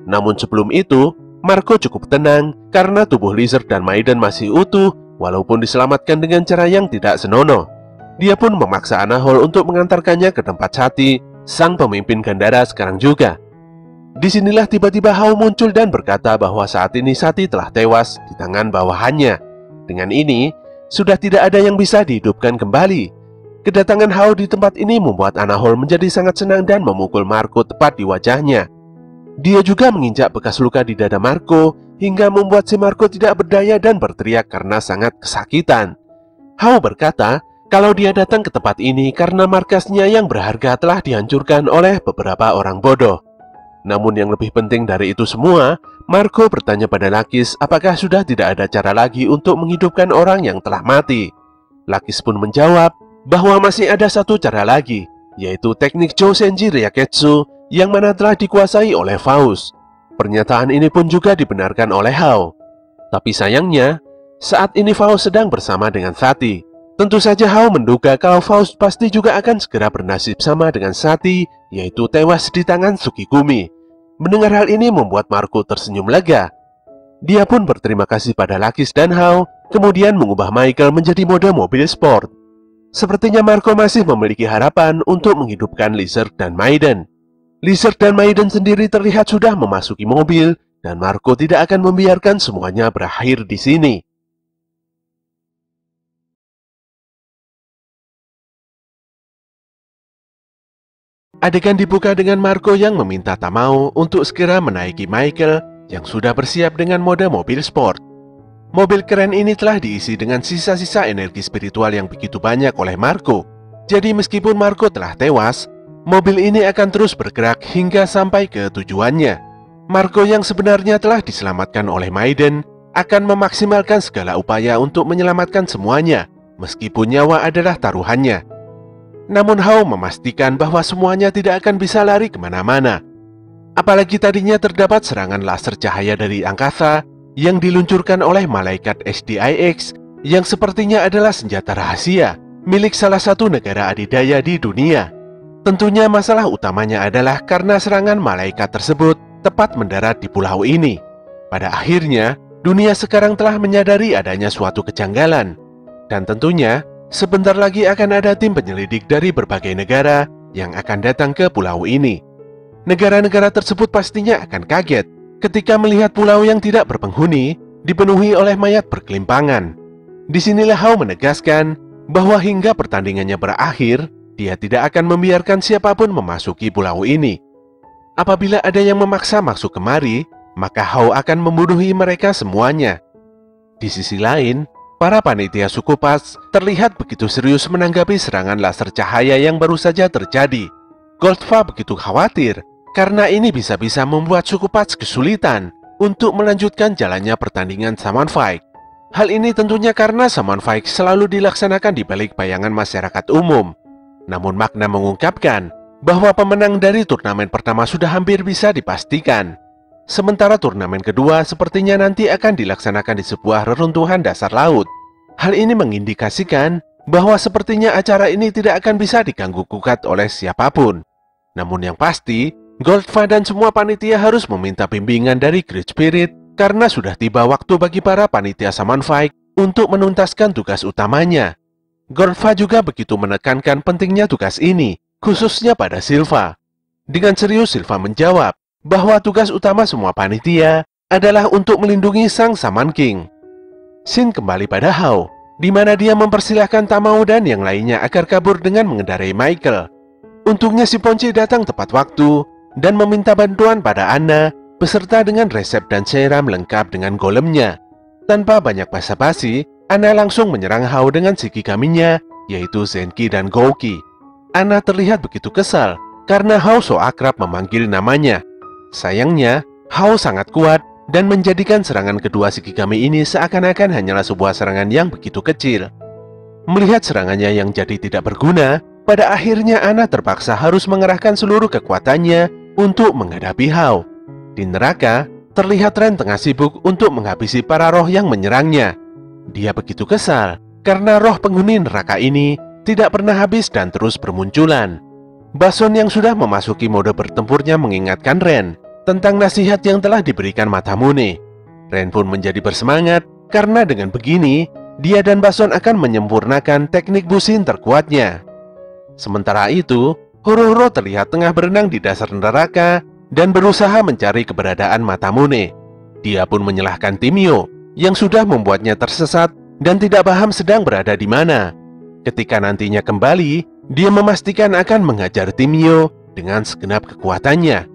Namun sebelum itu, Marco cukup tenang karena tubuh Lizard dan Maiden masih utuh walaupun diselamatkan dengan cara yang tidak senonoh. Dia pun memaksa Anahol untuk mengantarkannya ke tempat Sati, sang pemimpin Gandara sekarang juga. Disinilah tiba-tiba Hao muncul dan berkata bahwa saat ini Sati telah tewas di tangan bawahannya. Dengan ini, sudah tidak ada yang bisa dihidupkan kembali. Kedatangan Hao di tempat ini membuat Anahol menjadi sangat senang dan memukul Marco tepat di wajahnya. Dia juga menginjak bekas luka di dada Marco hingga membuat si Marco tidak berdaya dan berteriak karena sangat kesakitan. Hao berkata kalau dia datang ke tempat ini karena markasnya yang berharga telah dihancurkan oleh beberapa orang bodoh. Namun yang lebih penting dari itu semua, Marco bertanya pada Lakis apakah sudah tidak ada cara lagi untuk menghidupkan orang yang telah mati. Lakis pun menjawab bahwa masih ada satu cara lagi, yaitu teknik Jousenji Ryaketsu yang mana telah dikuasai oleh Faust. Pernyataan ini pun juga dibenarkan oleh Hao. Tapi sayangnya, saat ini Faust sedang bersama dengan Sati. Tentu saja Hao menduga kalau Faust pasti juga akan segera bernasib sama dengan Sati, yaitu tewas di tangan Sukigumi. Mendengar hal ini membuat Marco tersenyum lega. Dia pun berterima kasih pada Lakis dan Hao, kemudian mengubah Michael menjadi mode mobil sport. Sepertinya Marco masih memiliki harapan untuk menghidupkan Lizard dan Maiden. Lizard dan Maiden sendiri terlihat sudah memasuki mobil, dan Marco tidak akan membiarkan semuanya berakhir di sini. Adegan dibuka dengan Marco yang meminta Tamao untuk segera menaiki Michael yang sudah bersiap dengan mode mobil sport. Mobil keren ini telah diisi dengan sisa-sisa energi spiritual yang begitu banyak oleh Marco. Jadi meskipun Marco telah tewas, mobil ini akan terus bergerak hingga sampai ke tujuannya. Marco yang sebenarnya telah diselamatkan oleh Maiden akan memaksimalkan segala upaya untuk menyelamatkan semuanya, meskipun nyawa adalah taruhannya. Namun Hao memastikan bahwa semuanya tidak akan bisa lari kemana-mana. Apalagi tadinya terdapat serangan laser cahaya dari angkasa yang diluncurkan oleh malaikat SDIX yang sepertinya adalah senjata rahasia milik salah satu negara adidaya di dunia. Tentunya masalah utamanya adalah karena serangan malaikat tersebut tepat mendarat di pulau ini. Pada akhirnya, dunia sekarang telah menyadari adanya suatu kejanggalan. Dan tentunya, sebentar lagi akan ada tim penyelidik dari berbagai negara yang akan datang ke pulau ini. Negara-negara tersebut pastinya akan kaget ketika melihat pulau yang tidak berpenghuni dipenuhi oleh mayat berkelimpangan. Disinilah Hao menegaskan bahwa hingga pertandingannya berakhir, dia tidak akan membiarkan siapapun memasuki pulau ini. Apabila ada yang memaksa masuk kemari, maka Hao akan membunuhi mereka semuanya. Di sisi lain, para panitia suku Paz terlihat begitu serius menanggapi serangan laser cahaya yang baru saja terjadi. Goldfa begitu khawatir karena ini bisa-bisa membuat suku Paz kesulitan untuk melanjutkan jalannya pertandingan Summon Fight. Hal ini tentunya karena Summon Fight selalu dilaksanakan di balik bayangan masyarakat umum. Namun Magna mengungkapkan bahwa pemenang dari turnamen pertama sudah hampir bisa dipastikan. Sementara turnamen kedua sepertinya nanti akan dilaksanakan di sebuah reruntuhan dasar laut. Hal ini mengindikasikan bahwa sepertinya acara ini tidak akan bisa diganggu-gugat oleh siapapun. Namun yang pasti, Goldfa dan semua panitia harus meminta bimbingan dari Great Spirit karena sudah tiba waktu bagi para panitia Summon Fight untuk menuntaskan tugas utamanya. Goldfa juga begitu menekankan pentingnya tugas ini, khususnya pada Silva. Dengan serius Silva menjawab bahwa tugas utama semua panitia adalah untuk melindungi sang Shaman King. Shin kembali pada Hao, di mana dia mempersilahkan Tamao dan yang lainnya agar kabur dengan mengendarai Michael. Untungnya si Ponci datang tepat waktu dan meminta bantuan pada Anna beserta dengan resep dan serum lengkap dengan golemnya. Tanpa banyak basa-basi, Anna langsung menyerang Hao dengan shikigaminya, yaitu Zenki dan Gouki. Anna terlihat begitu kesal karena Hao so akrab memanggil namanya. Sayangnya, Hao sangat kuat dan menjadikan serangan kedua shikigami ini seakan-akan hanyalah sebuah serangan yang begitu kecil. Melihat serangannya yang jadi tidak berguna, pada akhirnya Anna terpaksa harus mengerahkan seluruh kekuatannya untuk menghadapi Hao. Di neraka, terlihat Ren tengah sibuk untuk menghabisi para roh yang menyerangnya. Dia begitu kesal karena roh penghuni neraka ini tidak pernah habis dan terus bermunculan. Bason yang sudah memasuki mode bertempurnya mengingatkan Ren tentang nasihat yang telah diberikan Masamune. Ren pun menjadi bersemangat karena dengan begini, dia dan Bason akan menyempurnakan teknik busin terkuatnya. Sementara itu, Horo-Horo terlihat tengah berenang di dasar neraka dan berusaha mencari keberadaan Masamune. Dia pun menyalahkan Timio yang sudah membuatnya tersesat dan tidak paham sedang berada di mana. Ketika nantinya kembali, dia memastikan akan menghajar Timio dengan segenap kekuatannya.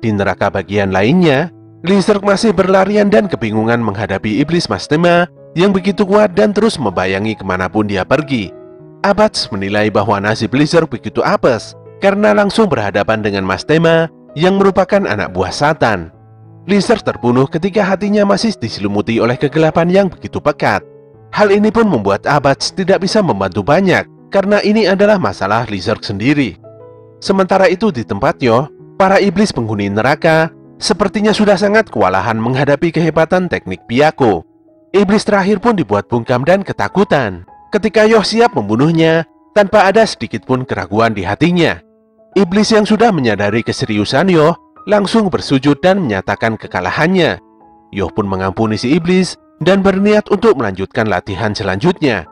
Di neraka bagian lainnya, Lizard masih berlarian dan kebingungan menghadapi iblis Mastema yang begitu kuat dan terus membayangi kemanapun dia pergi. Abats menilai bahwa nasib Lizard begitu apes karena langsung berhadapan dengan Mastema yang merupakan anak buah Satan. Lizard terbunuh ketika hatinya masih diselumuti oleh kegelapan yang begitu pekat. Hal ini pun membuat Abats tidak bisa membantu banyak karena ini adalah masalah Lizard sendiri. Sementara itu di tempat Yoh, para iblis penghuni neraka sepertinya sudah sangat kewalahan menghadapi kehebatan teknik Byakugo. Iblis terakhir pun dibuat bungkam dan ketakutan ketika Yoh siap membunuhnya tanpa ada sedikit pun keraguan di hatinya. Iblis yang sudah menyadari keseriusan Yoh langsung bersujud dan menyatakan kekalahannya. Yoh pun mengampuni si iblis dan berniat untuk melanjutkan latihan selanjutnya.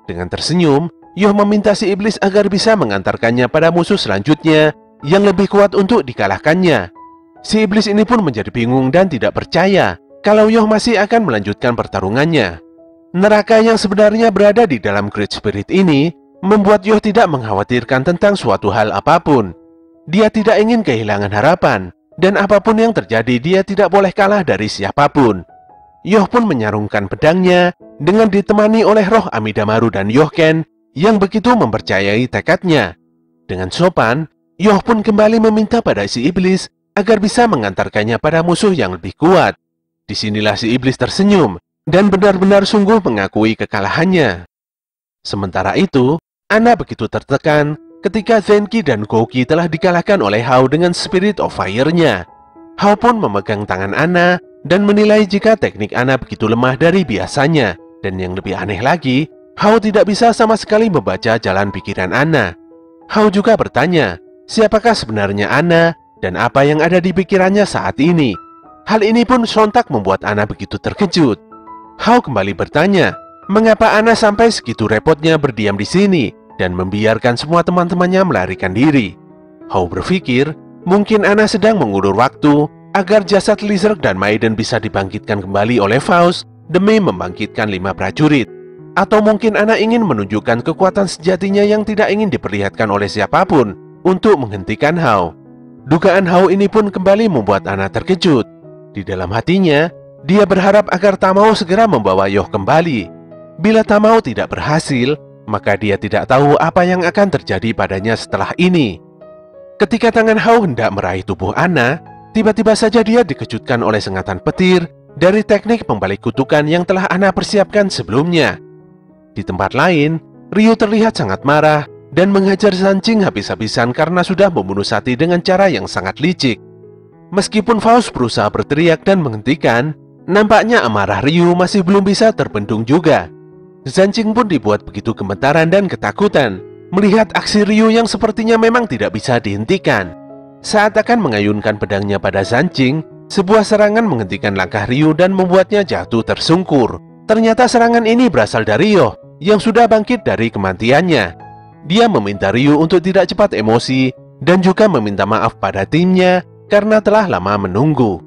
Dengan tersenyum, Yoh meminta si iblis agar bisa mengantarkannya pada musuh selanjutnya yang lebih kuat untuk dikalahkannya. Si iblis ini pun menjadi bingung dan tidak percaya kalau Yoh masih akan melanjutkan pertarungannya. Neraka yang sebenarnya berada di dalam Great Spirit ini membuat Yoh tidak mengkhawatirkan tentang suatu hal apapun. Dia tidak ingin kehilangan harapan, dan apapun yang terjadi dia tidak boleh kalah dari siapapun. Yoh pun menyarungkan pedangnya dengan ditemani oleh roh Amidamaru dan Yohken yang begitu mempercayai tekadnya. Dengan sopan, Yoh pun kembali meminta pada si iblis agar bisa mengantarkannya pada musuh yang lebih kuat. Disinilah si iblis tersenyum dan benar-benar sungguh mengakui kekalahannya. Sementara itu, Anna begitu tertekan ketika Zenki dan Gouki telah dikalahkan oleh Hao dengan Spirit of Fire-nya. Hao pun memegang tangan Anna dan menilai jika teknik Anna begitu lemah dari biasanya. Dan yang lebih aneh lagi, Hao tidak bisa sama sekali membaca jalan pikiran Anna. Hao juga bertanya, siapakah sebenarnya Anna dan apa yang ada di pikirannya saat ini. Hal ini pun sontak membuat Anna begitu terkejut. Hao kembali bertanya, mengapa Anna sampai segitu repotnya berdiam di sini dan membiarkan semua teman-temannya melarikan diri. Hao berpikir Mungkin Anna sedang mengulur waktu agar jasad Lizard dan Maiden bisa dibangkitkan kembali oleh Faust demi membangkitkan 5 prajurit. Atau mungkin Anna ingin menunjukkan kekuatan sejatinya yang tidak ingin diperlihatkan oleh siapapun untuk menghentikan Hao. Dugaan Hao ini pun kembali membuat Anna terkejut. Di dalam hatinya, dia berharap agar Tamao segera membawa Yoh kembali. Bila Tamao tidak berhasil, maka dia tidak tahu apa yang akan terjadi padanya setelah ini. Ketika tangan Hao hendak meraih tubuh Anna, tiba-tiba saja dia dikejutkan oleh sengatan petir dari teknik pembalik kutukan yang telah Anna persiapkan sebelumnya. Di tempat lain, Ryu terlihat sangat marah dan menghajar Zanjing habis-habisan karena sudah membunuh Sati dengan cara yang sangat licik. Meskipun Faust berusaha berteriak dan menghentikan, nampaknya amarah Ryu masih belum bisa terbendung juga. Zanjing pun dibuat begitu gemetaran dan ketakutan melihat aksi Ryu yang sepertinya memang tidak bisa dihentikan. Saat akan mengayunkan pedangnya pada Zanjing, sebuah serangan menghentikan langkah Ryu dan membuatnya jatuh tersungkur. Ternyata serangan ini berasal dari Yoh yang sudah bangkit dari kematiannya. Dia meminta Ryu untuk tidak cepat emosi dan juga meminta maaf pada timnya karena telah lama menunggu.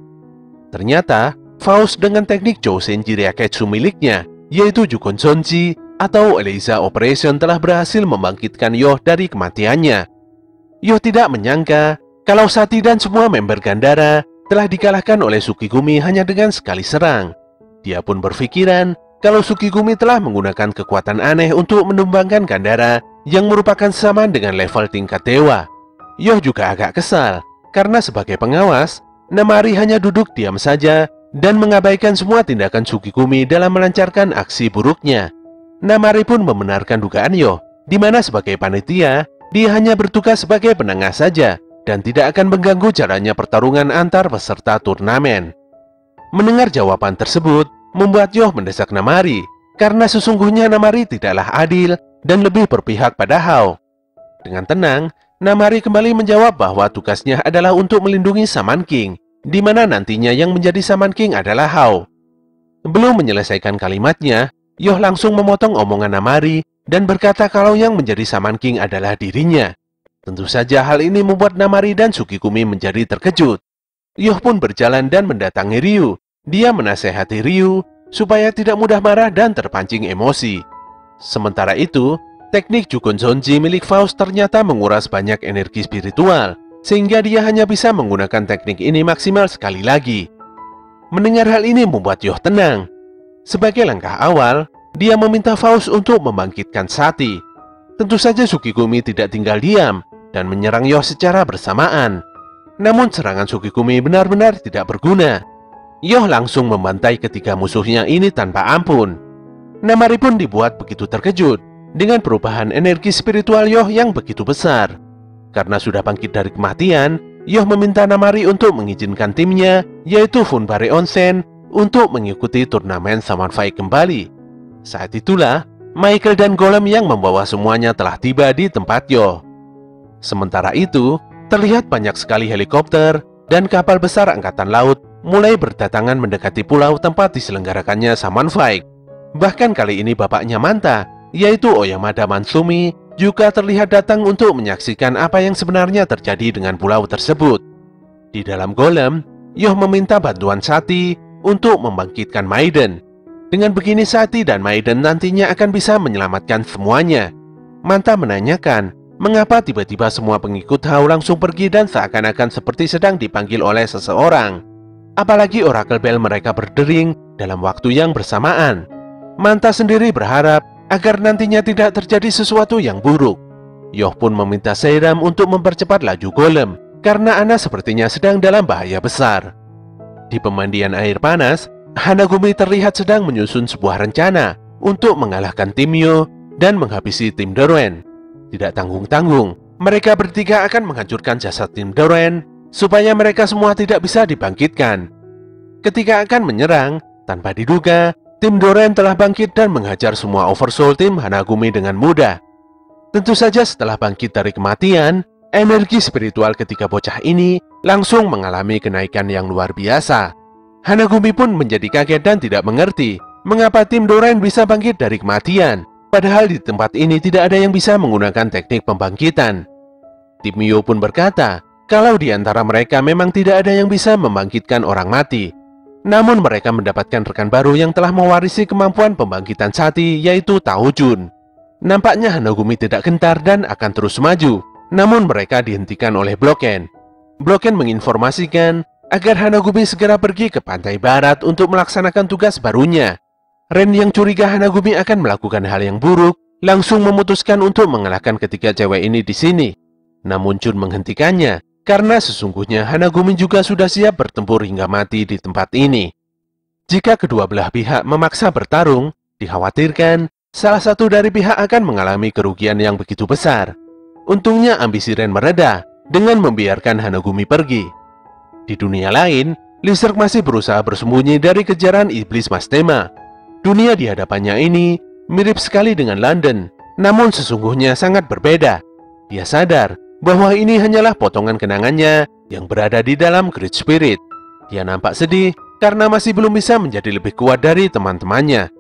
Ternyata, Faust dengan teknik Jousen Jiriaketsu miliknya, yaitu Jukon Sonji atau Eliza Operation, telah berhasil membangkitkan Yoh dari kematiannya. Yoh tidak menyangka kalau Sati dan semua member Gandara telah dikalahkan oleh Tsukigumi hanya dengan sekali serang. Dia pun berpikiran kalau Tsukigumi telah menggunakan kekuatan aneh untuk menumbangkan Gandara yang merupakan sama dengan level tingkat dewa. Yoh juga agak kesal karena sebagai pengawas, Namari hanya duduk diam saja dan mengabaikan semua tindakan Tsukigumi dalam melancarkan aksi buruknya. Namari pun membenarkan dugaan Yoh, di mana sebagai panitia, dia hanya bertugas sebagai penengah saja dan tidak akan mengganggu jalannya pertarungan antar peserta turnamen. Mendengar jawaban tersebut, membuat Yoh mendesak Namari, karena sesungguhnya Namari tidaklah adil dan lebih berpihak pada Hao. Dengan tenang, Namari kembali menjawab bahwa tugasnya adalah untuk melindungi Shaman King, di mana nantinya yang menjadi Shaman King adalah Hao. Belum menyelesaikan kalimatnya, Yoh langsung memotong omongan Namari dan berkata kalau yang menjadi Shaman King adalah dirinya. Tentu saja hal ini membuat Namari dan Tsukigumi menjadi terkejut. Yoh pun berjalan dan mendatangi Ryu. Dia menasehati Ryu supaya tidak mudah marah dan terpancing emosi. Sementara itu, teknik Jukon Sonji milik Faust ternyata menguras banyak energi spiritual, sehingga dia hanya bisa menggunakan teknik ini maksimal sekali lagi. Mendengar hal ini membuat Yoh tenang. Sebagai langkah awal, dia meminta Faust untuk membangkitkan Sati. Tentu saja Tsukigumi tidak tinggal diam dan menyerang Yoh secara bersamaan. Namun serangan Tsukigumi benar-benar tidak berguna. Yoh langsung membantai ketiga musuhnya ini tanpa ampun. Namari pun dibuat begitu terkejut dengan perubahan energi spiritual Yoh yang begitu besar. Karena sudah bangkit dari kematian, Yoh meminta Namari untuk mengizinkan timnya, yaitu Funbare Onsen, untuk mengikuti turnamen Shaman Fight kembali. Saat itulah, Michael dan Golem yang membawa semuanya telah tiba di tempat Yoh. Sementara itu, terlihat banyak sekali helikopter dan kapal besar angkatan laut mulai berdatangan mendekati pulau tempat diselenggarakannya Shaman Fight. Bahkan kali ini bapaknya Manta, yaitu Oyamada Matsumi, juga terlihat datang untuk menyaksikan apa yang sebenarnya terjadi dengan pulau tersebut. Di dalam Golem, Yoh meminta bantuan Sati untuk membangkitkan Maiden. Dengan begini Sati dan Maiden nantinya akan bisa menyelamatkan semuanya. Manta menanyakan, mengapa tiba-tiba semua pengikut Hao langsung pergi dan seakan-akan seperti sedang dipanggil oleh seseorang. Apalagi Oracle Bell mereka berdering dalam waktu yang bersamaan. Manta sendiri berharap agar nantinya tidak terjadi sesuatu yang buruk. Yoh pun meminta Seiram untuk mempercepat laju Golem, karena Anna sepertinya sedang dalam bahaya besar. Di pemandian air panas, Hanagumi terlihat sedang menyusun sebuah rencana untuk mengalahkan tim Yoh dan menghabisi tim Doren. Tidak tanggung-tanggung, mereka bertiga akan menghancurkan jasad tim Doren supaya mereka semua tidak bisa dibangkitkan. Ketika akan menyerang, tanpa diduga, tim Doren telah bangkit dan menghajar semua Oversoul tim Hanagumi dengan mudah. Tentu saja setelah bangkit dari kematian, energi spiritual ketiga bocah ini langsung mengalami kenaikan yang luar biasa. Hanagumi pun menjadi kaget dan tidak mengerti mengapa tim Doren bisa bangkit dari kematian, padahal di tempat ini tidak ada yang bisa menggunakan teknik pembangkitan. Tim Mio pun berkata kalau di antara mereka memang tidak ada yang bisa membangkitkan orang mati. Namun mereka mendapatkan rekan baru yang telah mewarisi kemampuan pembangkitan sati, yaitu Tao Jun. Nampaknya Hanagumi tidak gentar dan akan terus maju, namun mereka dihentikan oleh Bloken. Bloken menginformasikan agar Hanagumi segera pergi ke pantai barat untuk melaksanakan tugas barunya. Ren yang curiga Hanagumi akan melakukan hal yang buruk, langsung memutuskan untuk mengalahkan ketiga cewek ini di sini. Namun Jun menghentikannya, karena sesungguhnya Hanagumi juga sudah siap bertempur hingga mati di tempat ini. Jika kedua belah pihak memaksa bertarung, dikhawatirkan salah satu dari pihak akan mengalami kerugian yang begitu besar. Untungnya ambisi Ren mereda dengan membiarkan Hanagumi pergi. Di dunia lain, Lizard masih berusaha bersembunyi dari kejaran iblis Mastema. Dunia di hadapannya ini mirip sekali dengan London, namun sesungguhnya sangat berbeda. Dia sadar bahwa ini hanyalah potongan kenangannya yang berada di dalam Great Spirit. Dia nampak sedih karena masih belum bisa menjadi lebih kuat dari teman-temannya.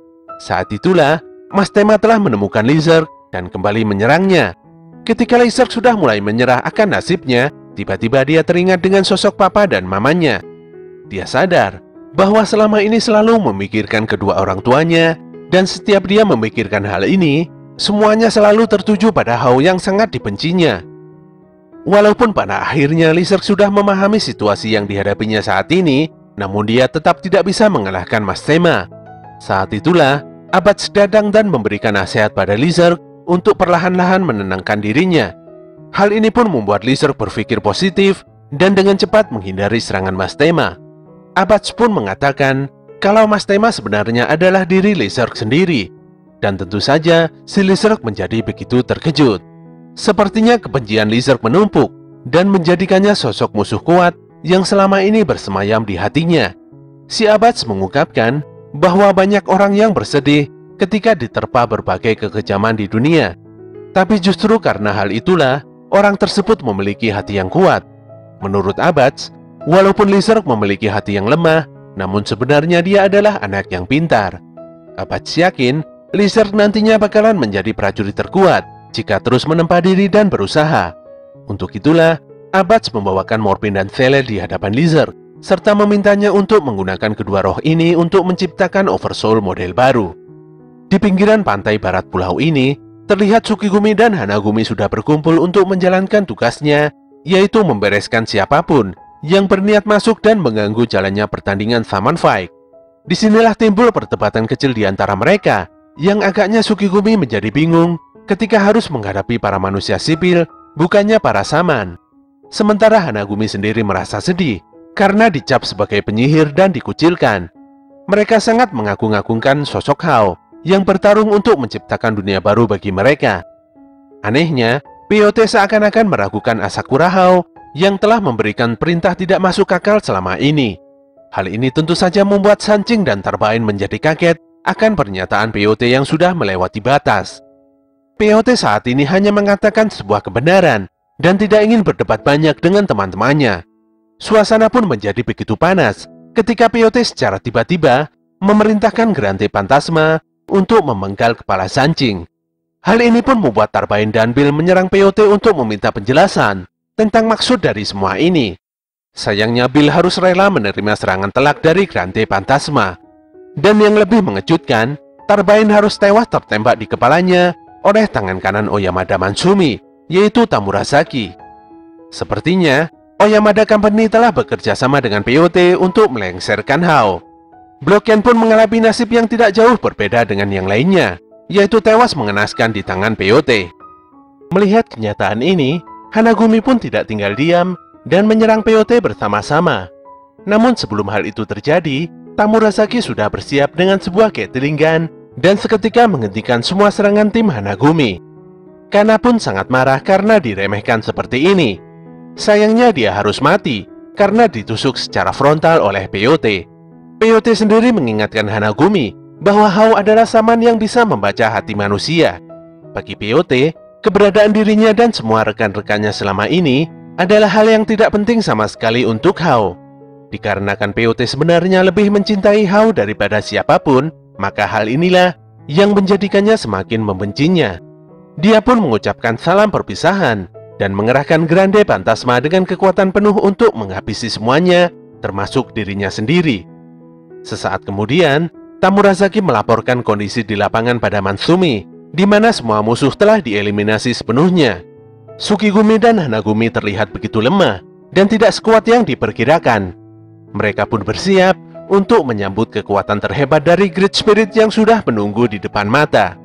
Saat itulah, Mastema telah menemukan Lizard dan kembali menyerangnya. Ketika Lizard sudah mulai menyerah akan nasibnya, tiba-tiba dia teringat dengan sosok papa dan mamanya. Dia sadar bahwa selama ini selalu memikirkan kedua orang tuanya, dan setiap dia memikirkan hal ini, semuanya selalu tertuju pada Hao yang sangat dibencinya. Walaupun pada akhirnya Lizard sudah memahami situasi yang dihadapinya saat ini, namun dia tetap tidak bisa mengalahkan Mastema. Saat itulah, Abats datang dan memberikan nasihat pada Lizard untuk perlahan-lahan menenangkan dirinya. Hal ini pun membuat Lizard berpikir positif dan dengan cepat menghindari serangan Mastema. Abats pun mengatakan kalau Mastema sebenarnya adalah diri Lizard sendiri. Dan tentu saja si Lizard menjadi begitu terkejut. Sepertinya kebencian Lizard menumpuk dan menjadikannya sosok musuh kuat yang selama ini bersemayam di hatinya. Si Abats mengungkapkan bahwa banyak orang yang bersedih ketika diterpa berbagai kekejaman di dunia. Tapi justru karena hal itulah, orang tersebut memiliki hati yang kuat. Menurut Abats, walaupun Lizard memiliki hati yang lemah, namun sebenarnya dia adalah anak yang pintar. Abats yakin Lizard nantinya bakalan menjadi prajurit terkuat jika terus menempa diri dan berusaha. Untuk itulah, Abats membawakan Morphin dan Vele di hadapan Lizard, serta memintanya untuk menggunakan kedua roh ini untuk menciptakan Oversoul model baru. Di pinggiran pantai barat pulau ini, terlihat Tsukigumi dan Hanagumi sudah berkumpul untuk menjalankan tugasnya, yaitu membereskan siapapun yang berniat masuk dan mengganggu jalannya pertandingan Summon Fight. Disinilah timbul perdebatan kecil di antara mereka, yang agaknya Tsukigumi menjadi bingung ketika harus menghadapi para manusia sipil, bukannya para saman. Sementara Hanagumi sendiri merasa sedih karena dicap sebagai penyihir dan dikucilkan. Mereka sangat mengagung-agungkan sosok Hao yang bertarung untuk menciptakan dunia baru bagi mereka. Anehnya, POT seakan-akan meragukan Asakura Hao yang telah memberikan perintah tidak masuk akal selama ini. Hal ini tentu saja membuat Sanjing dan Tarbain menjadi kaget akan pernyataan POT yang sudah melewati batas. POT saat ini hanya mengatakan sebuah kebenaran dan tidak ingin berdebat banyak dengan teman-temannya. Suasana pun menjadi begitu panas ketika POT secara tiba-tiba memerintahkan Grande Phantasma untuk memenggal kepala Sanjing. Hal ini pun membuat Tarbain dan Bill menyerang POT untuk meminta penjelasan tentang maksud dari semua ini. Sayangnya Bill harus rela menerima serangan telak dari Grande Phantasma. Dan yang lebih mengejutkan, Tarbain harus tewas tertembak di kepalanya oleh tangan kanan Oyamada Matsumi, yaitu Tamurasaki. Sepertinya Oyamada Company telah bekerja sama dengan POT untuk melengsarkan Hao. Bloken pun mengalami nasib yang tidak jauh berbeda dengan yang lainnya, yaitu tewas mengenaskan di tangan POT. Melihat kenyataan ini, Hanagumi pun tidak tinggal diam dan menyerang POT bersama-sama. Namun sebelum hal itu terjadi, Tamurasaki sudah bersiap dengan sebuah Gatling gun dan seketika menghentikan semua serangan tim Hanagumi. Kana pun sangat marah karena diremehkan seperti ini. Sayangnya dia harus mati karena ditusuk secara frontal oleh POT. POT sendiri mengingatkan Hanagumi bahwa Hao adalah saman yang bisa membaca hati manusia. Bagi POT, keberadaan dirinya dan semua rekan-rekannya selama ini adalah hal yang tidak penting sama sekali untuk Hao. Dikarenakan POT sebenarnya lebih mencintai Hao daripada siapapun, maka hal inilah yang menjadikannya semakin membencinya. Dia pun mengucapkan salam perpisahan dan mengerahkan Grande Phantasma dengan kekuatan penuh untuk menghabisi semuanya, termasuk dirinya sendiri. Sesaat kemudian, Tamurazaki melaporkan kondisi di lapangan pada Matsumi, di mana semua musuh telah dieliminasi sepenuhnya. Tsukigumi dan Hanagumi terlihat begitu lemah dan tidak sekuat yang diperkirakan. Mereka pun bersiap untuk menyambut kekuatan terhebat dari Great Spirit yang sudah menunggu di depan mata.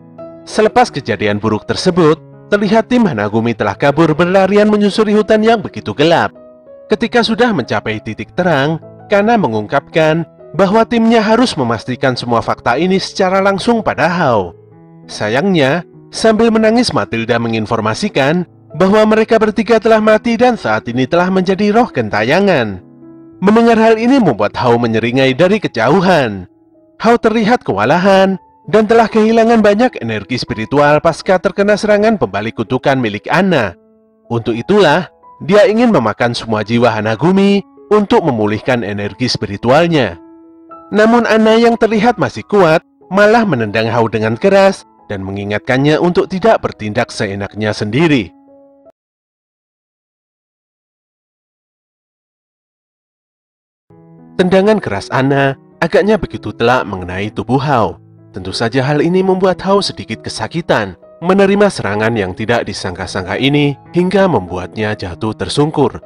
Selepas kejadian buruk tersebut, terlihat tim Hanagumi telah kabur berlarian menyusuri hutan yang begitu gelap. Ketika sudah mencapai titik terang, Kana mengungkapkan bahwa timnya harus memastikan semua fakta ini secara langsung pada Hao. Sayangnya, sambil menangis Matilda menginformasikan bahwa mereka bertiga telah mati dan saat ini telah menjadi roh gentayangan. Mendengar hal ini membuat Hao menyeringai dari kejauhan. Hao terlihat kewalahan dan telah kehilangan banyak energi spiritual pasca terkena serangan pembalik kutukan milik Anna. Untuk itulah, dia ingin memakan semua jiwa Hanagumi untuk memulihkan energi spiritualnya. Namun Anna yang terlihat masih kuat malah menendang Hao dengan keras dan mengingatkannya untuk tidak bertindak seenaknya sendiri. Tendangan keras Anna agaknya begitu telak mengenai tubuh Hao. Tentu saja hal ini membuat Hao sedikit kesakitan menerima serangan yang tidak disangka-sangka ini hingga membuatnya jatuh tersungkur.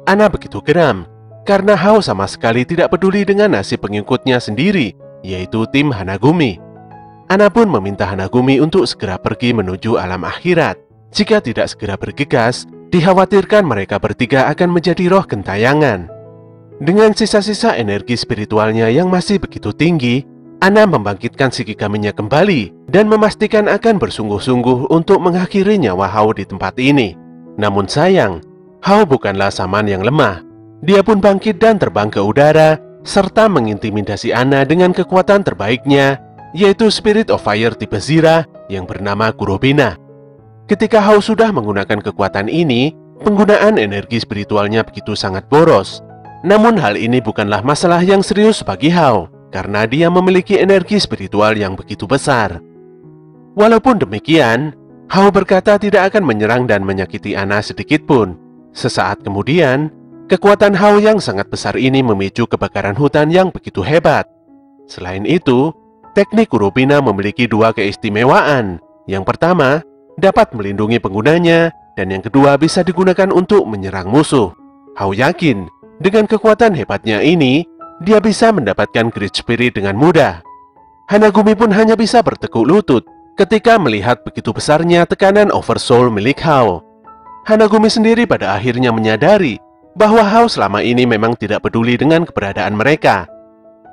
Anna begitu geram karena Hao sama sekali tidak peduli dengan nasib pengikutnya sendiri, yaitu tim Hanagumi. Anna pun meminta Hanagumi untuk segera pergi menuju alam akhirat. Jika tidak segera bergegas, dikhawatirkan mereka bertiga akan menjadi roh gentayangan. Dengan sisa-sisa energi spiritualnya yang masih begitu tinggi, Anna membangkitkan Shikigami-nya kembali dan memastikan akan bersungguh-sungguh untuk mengakhiri nyawa Hao di tempat ini. Namun sayang, Hao bukanlah saman yang lemah. Dia pun bangkit dan terbang ke udara, serta mengintimidasi Anna dengan kekuatan terbaiknya, yaitu Spirit of Fire tipe Zira yang bernama Kurobina. Ketika Hao sudah menggunakan kekuatan ini, penggunaan energi spiritualnya begitu sangat boros. Namun hal ini bukanlah masalah yang serius bagi Hao, karena dia memiliki energi spiritual yang begitu besar. Walaupun demikian, Hao berkata tidak akan menyerang dan menyakiti Anna sedikit pun. Sesaat kemudian, kekuatan Hao yang sangat besar ini memicu kebakaran hutan yang begitu hebat. Selain itu, teknik Kurobina memiliki dua keistimewaan. Yang pertama, dapat melindungi penggunanya, dan yang kedua bisa digunakan untuk menyerang musuh. Hao yakin, dengan kekuatan hebatnya ini, dia bisa mendapatkan Great Spirit dengan mudah. Hanagumi pun hanya bisa bertekuk lutut ketika melihat begitu besarnya tekanan Oversoul milik Hao. Hanagumi sendiri pada akhirnya menyadari bahwa Hao selama ini memang tidak peduli dengan keberadaan mereka.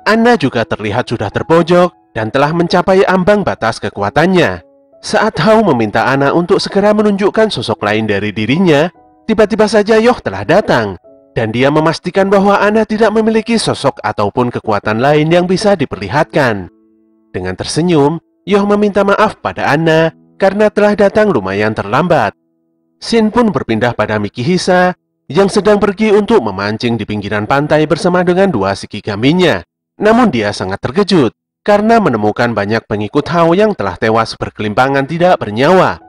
Anna juga terlihat sudah terpojok dan telah mencapai ambang batas kekuatannya. Saat Hao meminta Anna untuk segera menunjukkan sosok lain dari dirinya, tiba-tiba saja Yoh telah datang. Dan dia memastikan bahwa Anna tidak memiliki sosok ataupun kekuatan lain yang bisa diperlihatkan. Dengan tersenyum, Yoh meminta maaf pada Anna karena telah datang lumayan terlambat. Shin pun berpindah pada Mikihisa yang sedang pergi untuk memancing di pinggiran pantai bersama dengan dua Shikigami-nya. Namun dia sangat terkejut karena menemukan banyak pengikut Hao yang telah tewas berkelimpangan tidak bernyawa.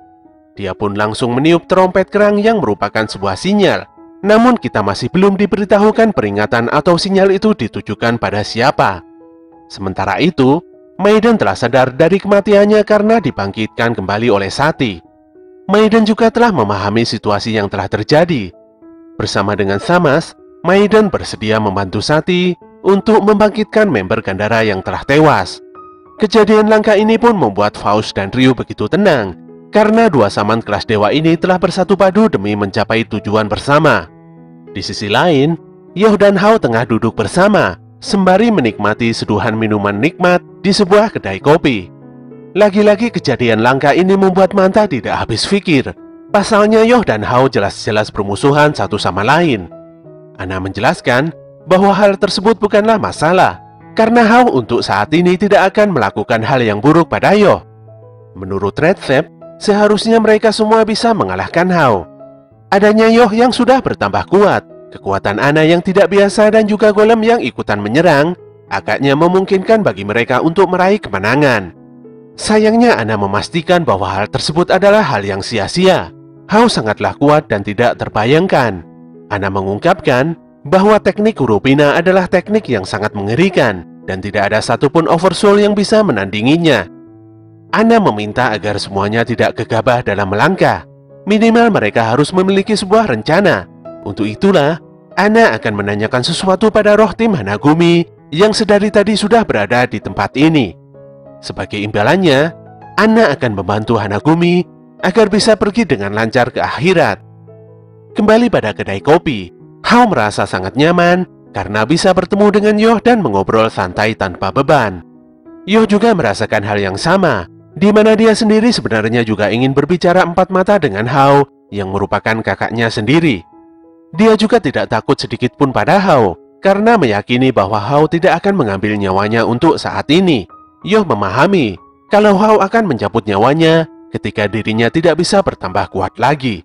Dia pun langsung meniup trompet kerang yang merupakan sebuah sinyal. Namun kita masih belum diberitahukan peringatan atau sinyal itu ditujukan pada siapa. Sementara itu, Maiden telah sadar dari kematiannya karena dibangkitkan kembali oleh Sati. Maiden juga telah memahami situasi yang telah terjadi. Bersama dengan Samas, Maiden bersedia membantu Sati untuk membangkitkan member Gandara yang telah tewas. Kejadian langka ini pun membuat Faust dan Ryu begitu tenang, karena dua saman kelas dewa ini telah bersatu padu demi mencapai tujuan bersama. Di sisi lain, Yoh dan Hao tengah duduk bersama, sembari menikmati seduhan minuman nikmat di sebuah kedai kopi. Lagi-lagi kejadian langka ini membuat Manta tidak habis pikir. Pasalnya Yoh dan Hao jelas-jelas bermusuhan satu sama lain. Anna menjelaskan bahwa hal tersebut bukanlah masalah, karena Hao untuk saat ini tidak akan melakukan hal yang buruk pada Yoh. Menurut Red Zep, seharusnya mereka semua bisa mengalahkan Hao. Adanya Yoh yang sudah bertambah kuat, kekuatan Anna yang tidak biasa dan juga golem yang ikutan menyerang, agaknya memungkinkan bagi mereka untuk meraih kemenangan. Sayangnya Anna memastikan bahwa hal tersebut adalah hal yang sia-sia. Hao sangatlah kuat dan tidak terbayangkan. Ana mengungkapkan bahwa teknik Kurupina adalah teknik yang sangat mengerikan dan tidak ada satupun oversoul yang bisa menandinginya. Ana meminta agar semuanya tidak gegabah dalam melangkah. Minimal mereka harus memiliki sebuah rencana. Untuk itulah, Ana akan menanyakan sesuatu pada roh tim Hanagumi yang sedari tadi sudah berada di tempat ini. Sebagai imbalannya, Ana akan membantu Hanagumi agar bisa pergi dengan lancar ke akhirat. Kembali pada kedai kopi, Hao merasa sangat nyaman karena bisa bertemu dengan Yoh dan mengobrol santai tanpa beban. Yoh juga merasakan hal yang sama, di mana dia sendiri sebenarnya juga ingin berbicara empat mata dengan Hao yang merupakan kakaknya sendiri. Dia juga tidak takut sedikit pun pada Hao karena meyakini bahwa Hao tidak akan mengambil nyawanya untuk saat ini. Yoh memahami kalau Hao akan mencabut nyawanya ketika dirinya tidak bisa bertambah kuat lagi.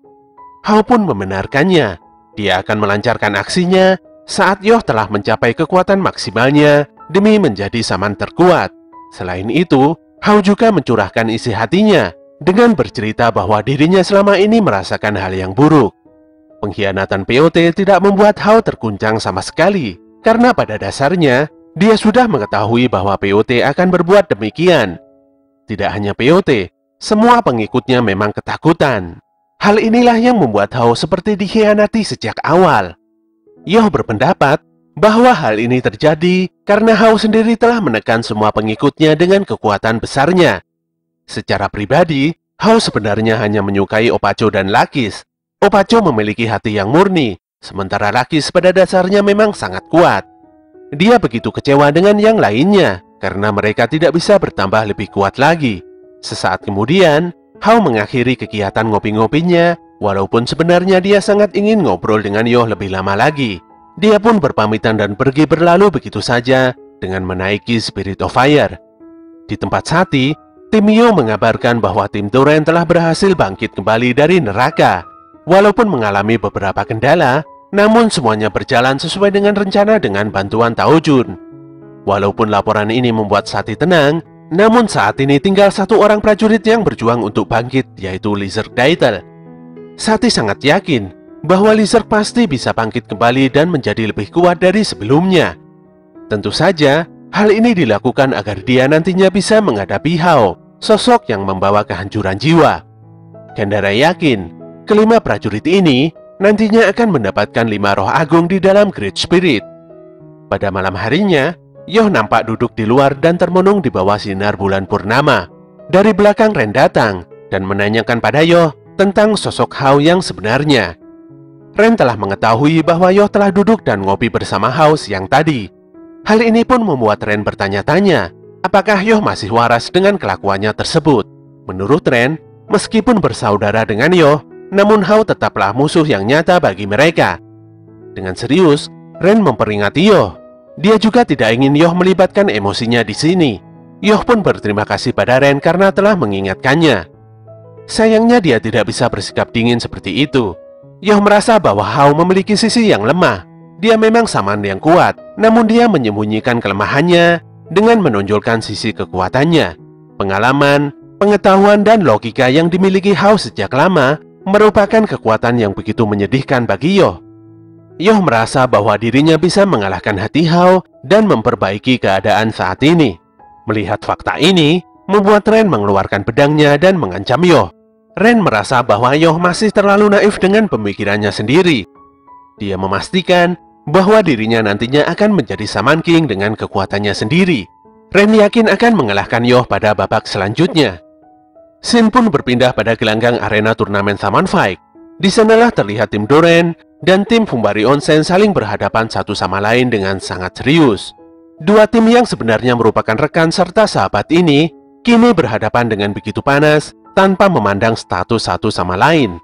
Hao pun membenarkannya. Dia akan melancarkan aksinya saat Yoh telah mencapai kekuatan maksimalnya demi menjadi saman terkuat. Selain itu, Hao juga mencurahkan isi hatinya dengan bercerita bahwa dirinya selama ini merasakan hal yang buruk. Pengkhianatan POT tidak membuat Hao terguncang sama sekali, karena pada dasarnya dia sudah mengetahui bahwa POT akan berbuat demikian. Tidak hanya POT, semua pengikutnya memang ketakutan. Hal inilah yang membuat Hao seperti dikhianati sejak awal. Yoh berpendapat bahwa hal ini terjadi karena Hao sendiri telah menekan semua pengikutnya dengan kekuatan besarnya. Secara pribadi, Hao sebenarnya hanya menyukai Opacho dan Lakis. Opacho memiliki hati yang murni, sementara Lakis pada dasarnya memang sangat kuat. Dia begitu kecewa dengan yang lainnya karena mereka tidak bisa bertambah lebih kuat lagi. Sesaat kemudian, Hao mengakhiri kegiatan ngopi-ngopinya, walaupun sebenarnya dia sangat ingin ngobrol dengan Yoh lebih lama lagi. Dia pun berpamitan dan pergi berlalu begitu saja dengan menaiki Spirit of Fire. Di tempat Sati, tim Yoh mengabarkan bahwa tim Duren telah berhasil bangkit kembali dari neraka. Walaupun mengalami beberapa kendala, namun semuanya berjalan sesuai dengan rencana dengan bantuan Taojun. Walaupun laporan ini membuat Sati tenang, namun saat ini tinggal satu orang prajurit yang berjuang untuk bangkit, yaitu Lizard Daitel. Sati sangat yakin bahwa Lizard pasti bisa bangkit kembali dan menjadi lebih kuat dari sebelumnya. Tentu saja, hal ini dilakukan agar dia nantinya bisa menghadapi Hao, sosok yang membawa kehancuran jiwa. Gandara yakin, kelima prajurit ini nantinya akan mendapatkan 5 roh agung di dalam Great Spirit. Pada malam harinya, Yoh nampak duduk di luar dan termenung di bawah sinar bulan purnama. Dari belakang Ren datang dan menanyakan pada Yoh tentang sosok Hao yang sebenarnya. Ren telah mengetahui bahwa Yoh telah duduk dan ngopi bersama Hao siang tadi. Hal ini pun membuat Ren bertanya-tanya, apakah Yoh masih waras dengan kelakuannya tersebut. Menurut Ren, meskipun bersaudara dengan Yoh, namun Hao tetaplah musuh yang nyata bagi mereka. Dengan serius, Ren memperingati Yoh. Dia juga tidak ingin Yoh melibatkan emosinya di sini. Yoh pun berterima kasih pada Ren karena telah mengingatkannya. Sayangnya dia tidak bisa bersikap dingin seperti itu. Yoh merasa bahwa Hao memiliki sisi yang lemah. Dia memang saman yang kuat, namun dia menyembunyikan kelemahannya dengan menonjolkan sisi kekuatannya. Pengalaman, pengetahuan, dan logika yang dimiliki Hao sejak lama merupakan kekuatan yang begitu menyedihkan bagi Yoh. Yoh merasa bahwa dirinya bisa mengalahkan hati Hao dan memperbaiki keadaan saat ini. Melihat fakta ini, membuat Ren mengeluarkan pedangnya dan mengancam Yoh. Ren merasa bahwa Yoh masih terlalu naif dengan pemikirannya sendiri. Dia memastikan bahwa dirinya nantinya akan menjadi Shaman King dengan kekuatannya sendiri. Ren yakin akan mengalahkan Yoh pada babak selanjutnya. Shin pun berpindah pada gelanggang arena turnamen Shaman Fight. Di sanalah terlihat tim Doren dan tim Fumbari Onsen saling berhadapan satu sama lain dengan sangat serius. Dua tim yang sebenarnya merupakan rekan serta sahabat ini kini berhadapan dengan begitu panas tanpa memandang status satu sama lain.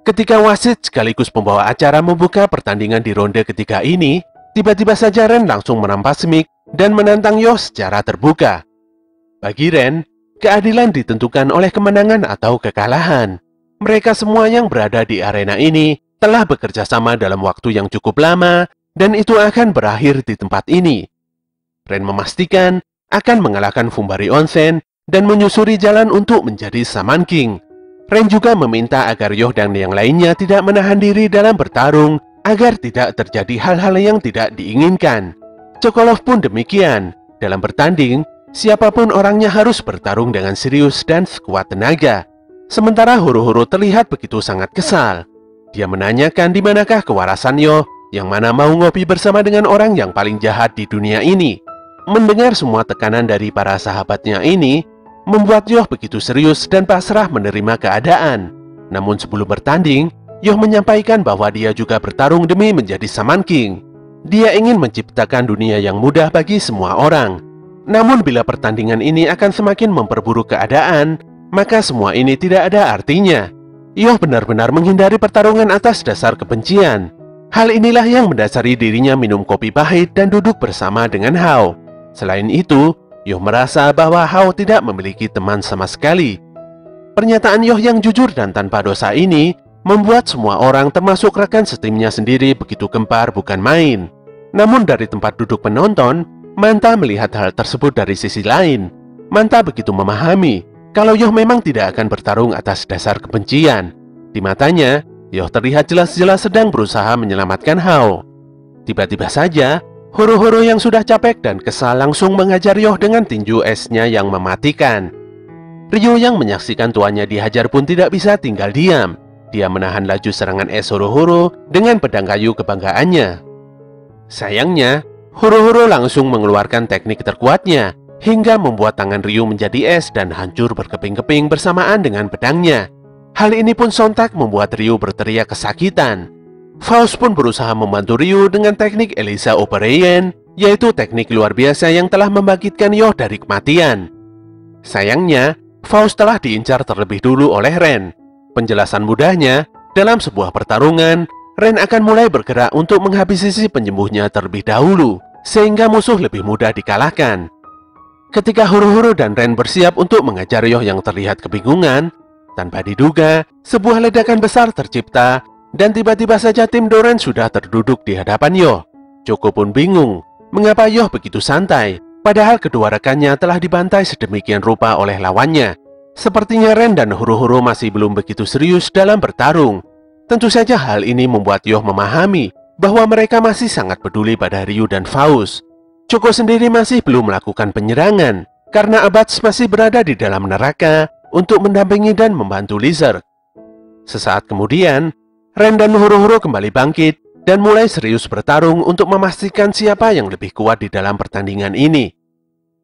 Ketika wasit sekaligus pembawa acara membuka pertandingan di ronde ketiga ini, tiba-tiba saja Ren langsung merampas mic dan menantang Yoh secara terbuka. Bagi Ren, keadilan ditentukan oleh kemenangan atau kekalahan. Mereka semua yang berada di arena ini telah bekerja sama dalam waktu yang cukup lama, dan itu akan berakhir di tempat ini. Ren memastikan akan mengalahkan Fumbari Onsen dan menyusuri jalan untuk menjadi Shaman King. Ren juga meminta agar Yoh dan yang lainnya tidak menahan diri dalam bertarung agar tidak terjadi hal-hal yang tidak diinginkan. Chokolov pun demikian. Dalam bertanding, siapapun orangnya harus bertarung dengan serius dan sekuat tenaga. Sementara Horo-Horo terlihat begitu sangat kesal. Dia menanyakan di manakah kewarasan Yoh yang mana mau ngopi bersama dengan orang yang paling jahat di dunia ini. Mendengar semua tekanan dari para sahabatnya ini, membuat Yoh begitu serius dan pasrah menerima keadaan. Namun sebelum bertanding, Yoh menyampaikan bahwa dia juga bertarung demi menjadi Shaman King. Dia ingin menciptakan dunia yang mudah bagi semua orang. Namun bila pertandingan ini akan semakin memperburuk keadaan, maka semua ini tidak ada artinya. Yoh benar-benar menghindari pertarungan atas dasar kebencian. Hal inilah yang mendasari dirinya minum kopi pahit dan duduk bersama dengan Hao. Selain itu, Yoh merasa bahwa Hao tidak memiliki teman sama sekali. Pernyataan Yoh yang jujur dan tanpa dosa ini membuat semua orang termasuk rekan setimnya sendiri begitu gempar bukan main. Namun dari tempat duduk penonton, Manta melihat hal tersebut dari sisi lain. Manta begitu memahami kalau Yoh memang tidak akan bertarung atas dasar kebencian. Di matanya, Yoh terlihat jelas-jelas sedang berusaha menyelamatkan Hao. Tiba-tiba saja, Horo-Horo yang sudah capek dan kesal langsung mengajar Yoh dengan tinju esnya yang mematikan. Ryu yang menyaksikan tuannya dihajar pun tidak bisa tinggal diam. Dia menahan laju serangan es Horo-Horo dengan pedang kayu kebanggaannya. Sayangnya, Horo-Horo langsung mengeluarkan teknik terkuatnya hingga membuat tangan Ryu menjadi es dan hancur berkeping-keping bersamaan dengan pedangnya. Hal ini pun sontak membuat Ryu berteriak kesakitan. Faust pun berusaha membantu Ryu dengan teknik Elisa O'Brien, yaitu teknik luar biasa yang telah membangkitkan Yoh dari kematian. Sayangnya, Faust telah diincar terlebih dulu oleh Ren. Penjelasan mudahnya, dalam sebuah pertarungan, Ren akan mulai bergerak untuk menghabisi si penyembuhnya terlebih dahulu, sehingga musuh lebih mudah dikalahkan. Ketika Horo-Horo dan Ren bersiap untuk mengajar Yoh yang terlihat kebingungan, tanpa diduga, sebuah ledakan besar tercipta, dan tiba-tiba saja tim Doran sudah terduduk di hadapan Yoh. Choco pun bingung, mengapa Yoh begitu santai, padahal kedua rekannya telah dibantai sedemikian rupa oleh lawannya. Sepertinya Ren dan Horo-Horo masih belum begitu serius dalam bertarung. Tentu saja hal ini membuat Yoh memahami bahwa mereka masih sangat peduli pada Ryu dan Faust. Choco sendiri masih belum melakukan penyerangan karena Abats masih berada di dalam neraka untuk mendampingi dan membantu Lizard. Sesaat kemudian, Ren dan Horo-Horo kembali bangkit dan mulai serius bertarung untuk memastikan siapa yang lebih kuat di dalam pertandingan ini.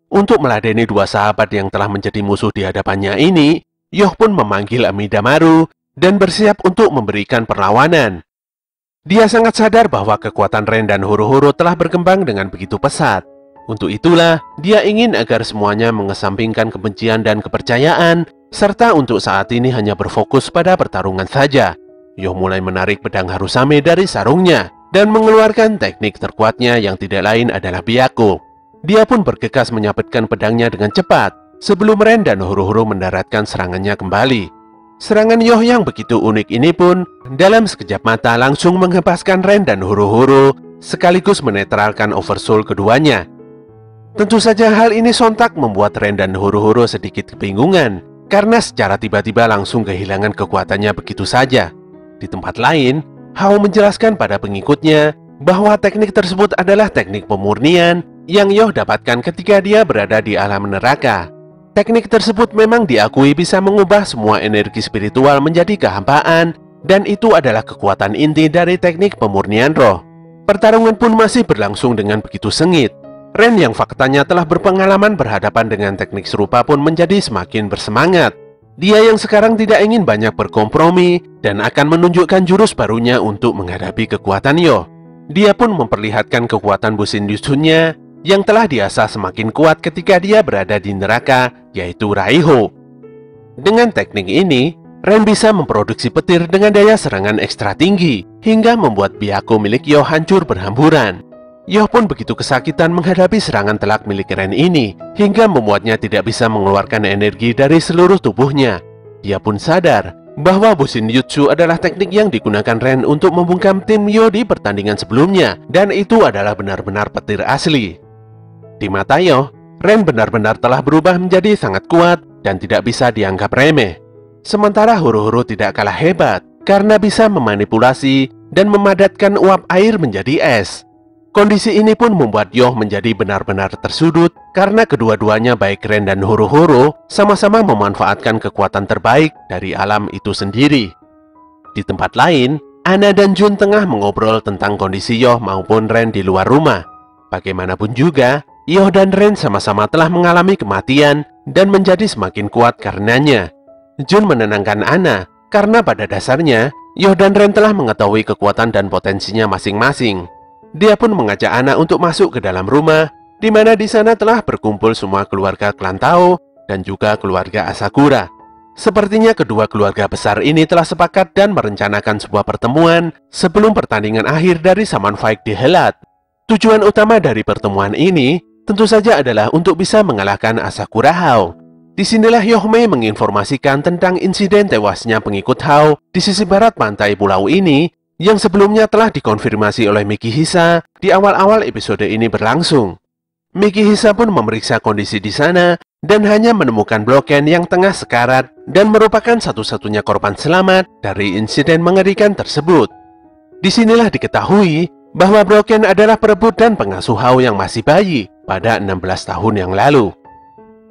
Untuk meladeni dua sahabat yang telah menjadi musuh di hadapannya ini, Yoh pun memanggil Amidamaru dan bersiap untuk memberikan perlawanan. Dia sangat sadar bahwa kekuatan Ren dan Horo-Horo telah berkembang dengan begitu pesat. Untuk itulah, dia ingin agar semuanya mengesampingkan kebencian dan kepercayaan, serta untuk saat ini hanya berfokus pada pertarungan saja. Yoh mulai menarik pedang Harusame dari sarungnya dan mengeluarkan teknik terkuatnya yang tidak lain adalah Byakugan. Dia pun bergegas menyabetkan pedangnya dengan cepat sebelum Ren dan Horo-Horo mendaratkan serangannya kembali. Serangan Yoh yang begitu unik ini pun dalam sekejap mata langsung menghempaskan Ren dan Horo-Horo sekaligus menetralkan Oversoul keduanya. Tentu saja hal ini sontak membuat Ren dan Horo-Horo sedikit kebingungan karena secara tiba-tiba langsung kehilangan kekuatannya begitu saja. Di tempat lain, Hao menjelaskan pada pengikutnya bahwa teknik tersebut adalah teknik pemurnian yang Yoh dapatkan ketika dia berada di alam neraka. Teknik tersebut memang diakui bisa mengubah semua energi spiritual menjadi kehampaan, dan itu adalah kekuatan inti dari teknik pemurnian roh. Pertarungan pun masih berlangsung dengan begitu sengit. Ren yang faktanya telah berpengalaman berhadapan dengan teknik serupa pun menjadi semakin bersemangat. Dia yang sekarang tidak ingin banyak berkompromi dan akan menunjukkan jurus barunya untuk menghadapi kekuatan Yoh. Dia pun memperlihatkan kekuatan Bushin Jutsu-nya yang telah diasah semakin kuat ketika dia berada di neraka, yaitu Raiho. Dengan teknik ini, Ren bisa memproduksi petir dengan daya serangan ekstra tinggi hingga membuat Byakugan milik Yoh hancur berhamburan. Yoh pun begitu kesakitan menghadapi serangan telak milik Ren ini hingga membuatnya tidak bisa mengeluarkan energi dari seluruh tubuhnya. Dia pun sadar bahwa Bushin Jutsu adalah teknik yang digunakan Ren untuk membungkam tim Yoh di pertandingan sebelumnya, dan itu adalah benar-benar petir asli. Di mata Yoh, Ren benar-benar telah berubah menjadi sangat kuat dan tidak bisa dianggap remeh. Sementara huru-huru tidak kalah hebat karena bisa memanipulasi dan memadatkan uap air menjadi es. Kondisi ini pun membuat Yoh menjadi benar-benar tersudut karena kedua-duanya baik Ren dan huru-huru sama-sama memanfaatkan kekuatan terbaik dari alam itu sendiri. Di tempat lain, Anna dan Jun tengah mengobrol tentang kondisi Yoh maupun Ren di luar rumah. Bagaimanapun juga, Yoh dan Ren sama-sama telah mengalami kematian dan menjadi semakin kuat karenanya. Jun menenangkan Anna karena pada dasarnya Yoh dan Ren telah mengetahui kekuatan dan potensinya masing-masing. Dia pun mengajak Anna untuk masuk ke dalam rumah, di mana di sana telah berkumpul semua keluarga klan Tao dan juga keluarga Asakura. Sepertinya kedua keluarga besar ini telah sepakat dan merencanakan sebuah pertemuan sebelum pertandingan akhir dari Summon Fight dihelat. Tujuan utama dari pertemuan ini tentu saja adalah untuk bisa mengalahkan Asakura Hao. Disinilah Yohmei menginformasikan tentang insiden tewasnya pengikut Hao di sisi barat pantai pulau ini yang sebelumnya telah dikonfirmasi oleh Mikihisa di awal-awal episode ini berlangsung. Mikihisa pun memeriksa kondisi di sana dan hanya menemukan Broken yang tengah sekarat dan merupakan satu-satunya korban selamat dari insiden mengerikan tersebut. Disinilah diketahui bahwa Broken adalah perebut dan pengasuh Hao yang masih bayi pada 16 tahun yang lalu.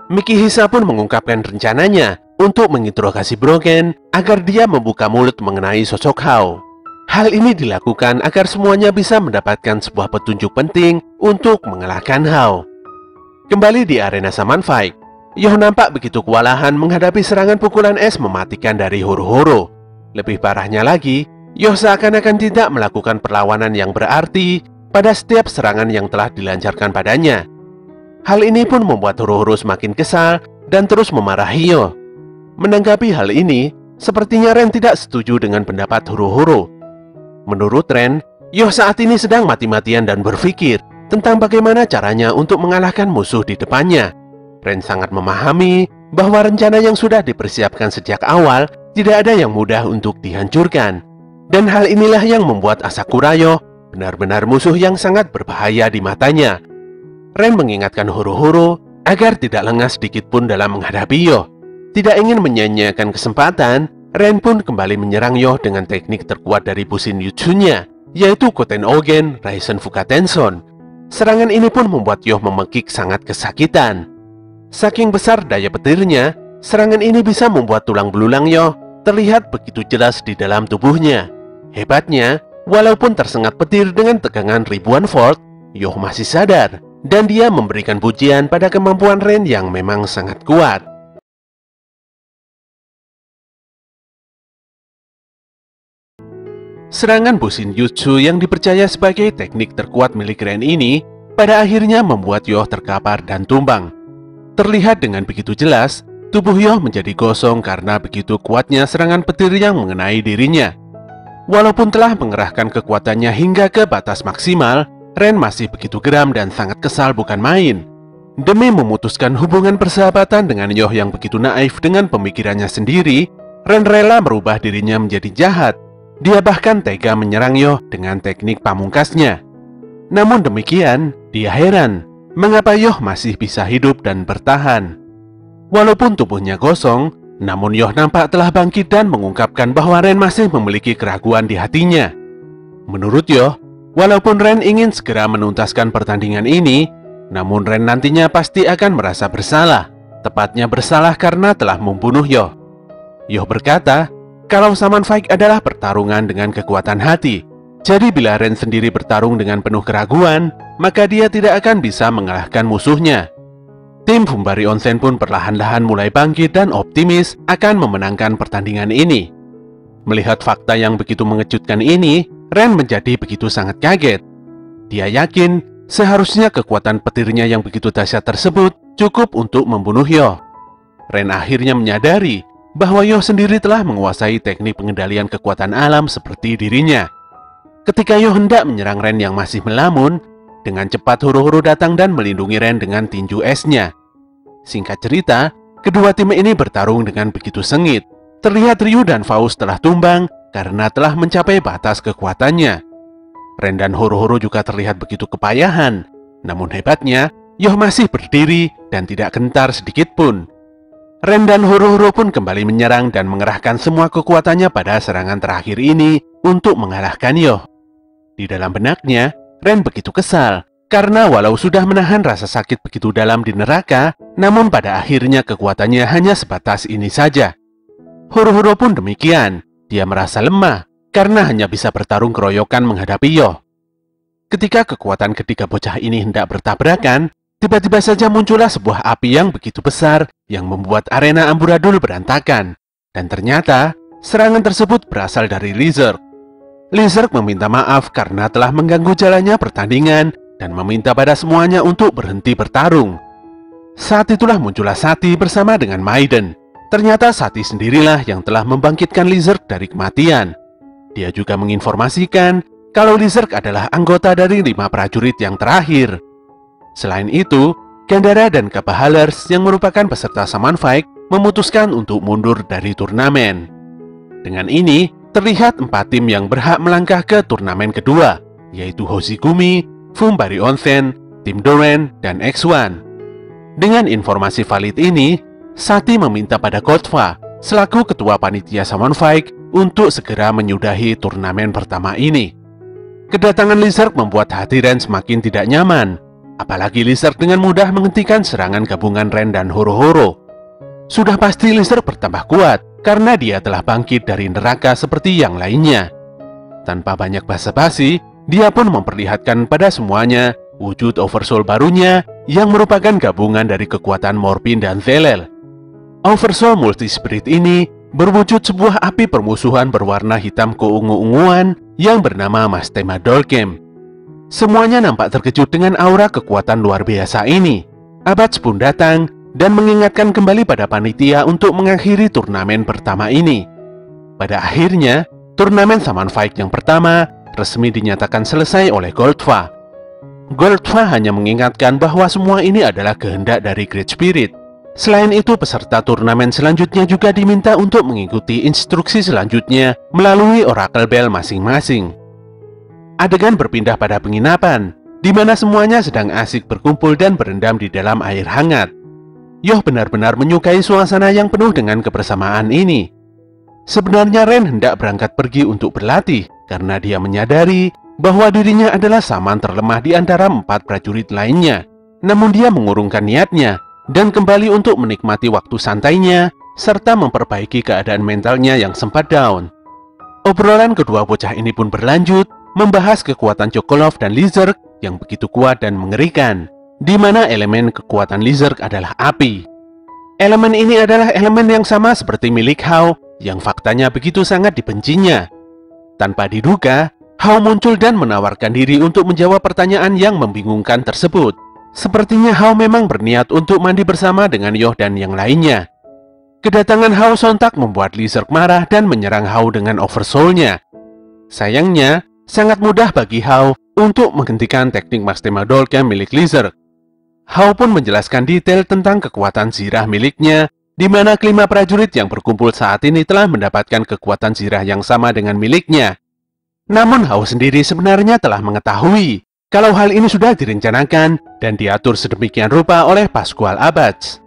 Mikihisa pun mengungkapkan rencananya untuk menginterogasi Broken agar dia membuka mulut mengenai sosok Hao. Hal ini dilakukan agar semuanya bisa mendapatkan sebuah petunjuk penting untuk mengalahkan Hao. Kembali di arena Summon Fight, Yoh nampak begitu kewalahan menghadapi serangan pukulan es mematikan dari huru-huru. Lebih parahnya lagi, Yoh seakan-akan tidak melakukan perlawanan yang berarti pada setiap serangan yang telah dilancarkan padanya. Hal ini pun membuat huru-huru semakin kesal dan terus memarahi Yoh. Menanggapi hal ini, sepertinya Ren tidak setuju dengan pendapat huru-huru. Menurut Ren, Yoh saat ini sedang mati-matian dan berpikir tentang bagaimana caranya untuk mengalahkan musuh di depannya. Ren sangat memahami bahwa rencana yang sudah dipersiapkan sejak awal tidak ada yang mudah untuk dihancurkan. Dan hal inilah yang membuat Asakura Yoh benar-benar musuh yang sangat berbahaya di matanya. Ren mengingatkan huru-huru agar tidak lengah sedikit pun dalam menghadapi Yoh. Tidak ingin menyia-nyiakan kesempatan, Ren pun kembali menyerang Yoh dengan teknik terkuat dari Bushin Jutsu-nya, yaitu Koten Ogen Raisen Fukatenson. Serangan ini pun membuat Yoh memekik sangat kesakitan. Saking besar daya petirnya, serangan ini bisa membuat tulang belulang Yoh terlihat begitu jelas di dalam tubuhnya. Hebatnya, walaupun tersengat petir dengan tegangan ribuan volt, Yoh masih sadar, dan dia memberikan pujian pada kemampuan Ren yang memang sangat kuat. Serangan Bushin Jutsu yang dipercaya sebagai teknik terkuat milik Ren ini pada akhirnya membuat Yoh terkapar dan tumbang. Terlihat dengan begitu jelas, tubuh Yoh menjadi gosong karena begitu kuatnya serangan petir yang mengenai dirinya. Walaupun telah mengerahkan kekuatannya hingga ke batas maksimal, Ren masih begitu geram dan sangat kesal bukan main. Demi memutuskan hubungan persahabatan dengan Yoh yang begitu naif dengan pemikirannya sendiri, Ren rela merubah dirinya menjadi jahat. Dia bahkan tega menyerang Yoh dengan teknik pamungkasnya. Namun demikian, dia heran mengapa Yoh masih bisa hidup dan bertahan. Walaupun tubuhnya gosong, namun Yoh nampak telah bangkit dan mengungkapkan bahwa Ren masih memiliki keraguan di hatinya. Menurut Yoh, walaupun Ren ingin segera menuntaskan pertandingan ini, namun Ren nantinya pasti akan merasa bersalah. Tepatnya bersalah karena telah membunuh Yoh. Yoh berkata, kalau Summon Fight adalah pertarungan dengan kekuatan hati. Jadi bila Ren sendiri bertarung dengan penuh keraguan, maka dia tidak akan bisa mengalahkan musuhnya. Tim Fumbari Onsen pun perlahan-lahan mulai bangkit dan optimis akan memenangkan pertandingan ini. Melihat fakta yang begitu mengejutkan ini, Ren menjadi begitu sangat kaget. Dia yakin seharusnya kekuatan petirnya yang begitu dahsyat tersebut cukup untuk membunuh Yoh. Ren akhirnya menyadari bahwa Yoh sendiri telah menguasai teknik pengendalian kekuatan alam seperti dirinya. Ketika Yoh hendak menyerang Ren yang masih melamun, dengan cepat huru-huru datang dan melindungi Ren dengan tinju esnya. Singkat cerita, kedua tim ini bertarung dengan begitu sengit. Terlihat Ryu dan Faust telah tumbang karena telah mencapai batas kekuatannya. Ren dan huru-huru juga terlihat begitu kepayahan. Namun hebatnya, Yoh masih berdiri dan tidak gentar sedikit pun. Ren dan Horo-Horo pun kembali menyerang dan mengerahkan semua kekuatannya pada serangan terakhir ini untuk mengalahkan Yoh. Di dalam benaknya, Ren begitu kesal, karena walau sudah menahan rasa sakit begitu dalam di neraka, namun pada akhirnya kekuatannya hanya sebatas ini saja. Horo-Horo pun demikian, dia merasa lemah, karena hanya bisa bertarung keroyokan menghadapi Yoh. Ketika kekuatan ketiga bocah ini hendak bertabrakan, tiba-tiba saja muncullah sebuah api yang begitu besar yang membuat arena amburadul berantakan. Dan ternyata, serangan tersebut berasal dari Lizard. Lizard meminta maaf karena telah mengganggu jalannya pertandingan dan meminta pada semuanya untuk berhenti bertarung. Saat itulah muncullah Sati bersama dengan Maiden. Ternyata Sati sendirilah yang telah membangkitkan Lizard dari kematian. Dia juga menginformasikan kalau Lizard adalah anggota dari 5 prajurit yang terakhir. Selain itu, Gandara dan Kappa Halers yang merupakan peserta Summon Fight memutuskan untuk mundur dari turnamen. Dengan ini, terlihat 4 tim yang berhak melangkah ke turnamen kedua, yaitu Hoshigumi, Fumbari Onsen, Tim Doran, dan X1. Dengan informasi valid ini, Sati meminta pada Godfa, selaku ketua panitia Summon Fight, untuk segera menyudahi turnamen pertama ini. Kedatangan Lizard membuat hati Ren semakin tidak nyaman, apalagi Lizard dengan mudah menghentikan serangan gabungan Ren dan Horo-Horo. Sudah pasti Lizard bertambah kuat, karena dia telah bangkit dari neraka seperti yang lainnya. Tanpa banyak basa-basi, dia pun memperlihatkan pada semuanya wujud Oversoul barunya yang merupakan gabungan dari kekuatan Morphin dan Zelel. Oversoul Multi-Spirit ini berwujud sebuah api permusuhan berwarna hitam keungu-unguan yang bernama Mastema Dolkem. Semuanya nampak terkejut dengan aura kekuatan luar biasa ini. Abats pun datang dan mengingatkan kembali pada panitia untuk mengakhiri turnamen pertama ini. Pada akhirnya, turnamen Summon Fight yang pertama resmi dinyatakan selesai oleh Goldfa. Goldfa hanya mengingatkan bahwa semua ini adalah kehendak dari Great Spirit. Selain itu, peserta turnamen selanjutnya juga diminta untuk mengikuti instruksi selanjutnya melalui Oracle Bell masing-masing. Adegan berpindah pada penginapan, di mana semuanya sedang asik berkumpul dan berendam di dalam air hangat. Yoh benar-benar menyukai suasana yang penuh dengan kebersamaan ini. Sebenarnya Ren hendak berangkat pergi untuk berlatih, karena dia menyadari bahwa dirinya adalah saman terlemah di antara 4 prajurit lainnya. Namun dia mengurungkan niatnya, dan kembali untuk menikmati waktu santainya, serta memperbaiki keadaan mentalnya yang sempat down. Obrolan kedua bocah ini pun berlanjut, membahas kekuatan Chocolov dan Lizard yang begitu kuat dan mengerikan, di mana elemen kekuatan Lizard adalah api. Elemen ini adalah elemen yang sama seperti milik Hao, yang faktanya begitu sangat dibencinya. Tanpa diduga, Hao muncul dan menawarkan diri untuk menjawab pertanyaan yang membingungkan tersebut. Sepertinya Hao memang berniat untuk mandi bersama dengan Yoh dan yang lainnya. Kedatangan Hao sontak membuat Lizard marah dan menyerang Hao dengan Oversoul-nya. Sayangnya, sangat mudah bagi Hao untuk menghentikan teknik Mastema Dolkem milik Lizard. Hao pun menjelaskan detail tentang kekuatan zirah miliknya, di mana kelima prajurit yang berkumpul saat ini telah mendapatkan kekuatan zirah yang sama dengan miliknya. Namun Hao sendiri sebenarnya telah mengetahui kalau hal ini sudah direncanakan dan diatur sedemikian rupa oleh Pascual Abats.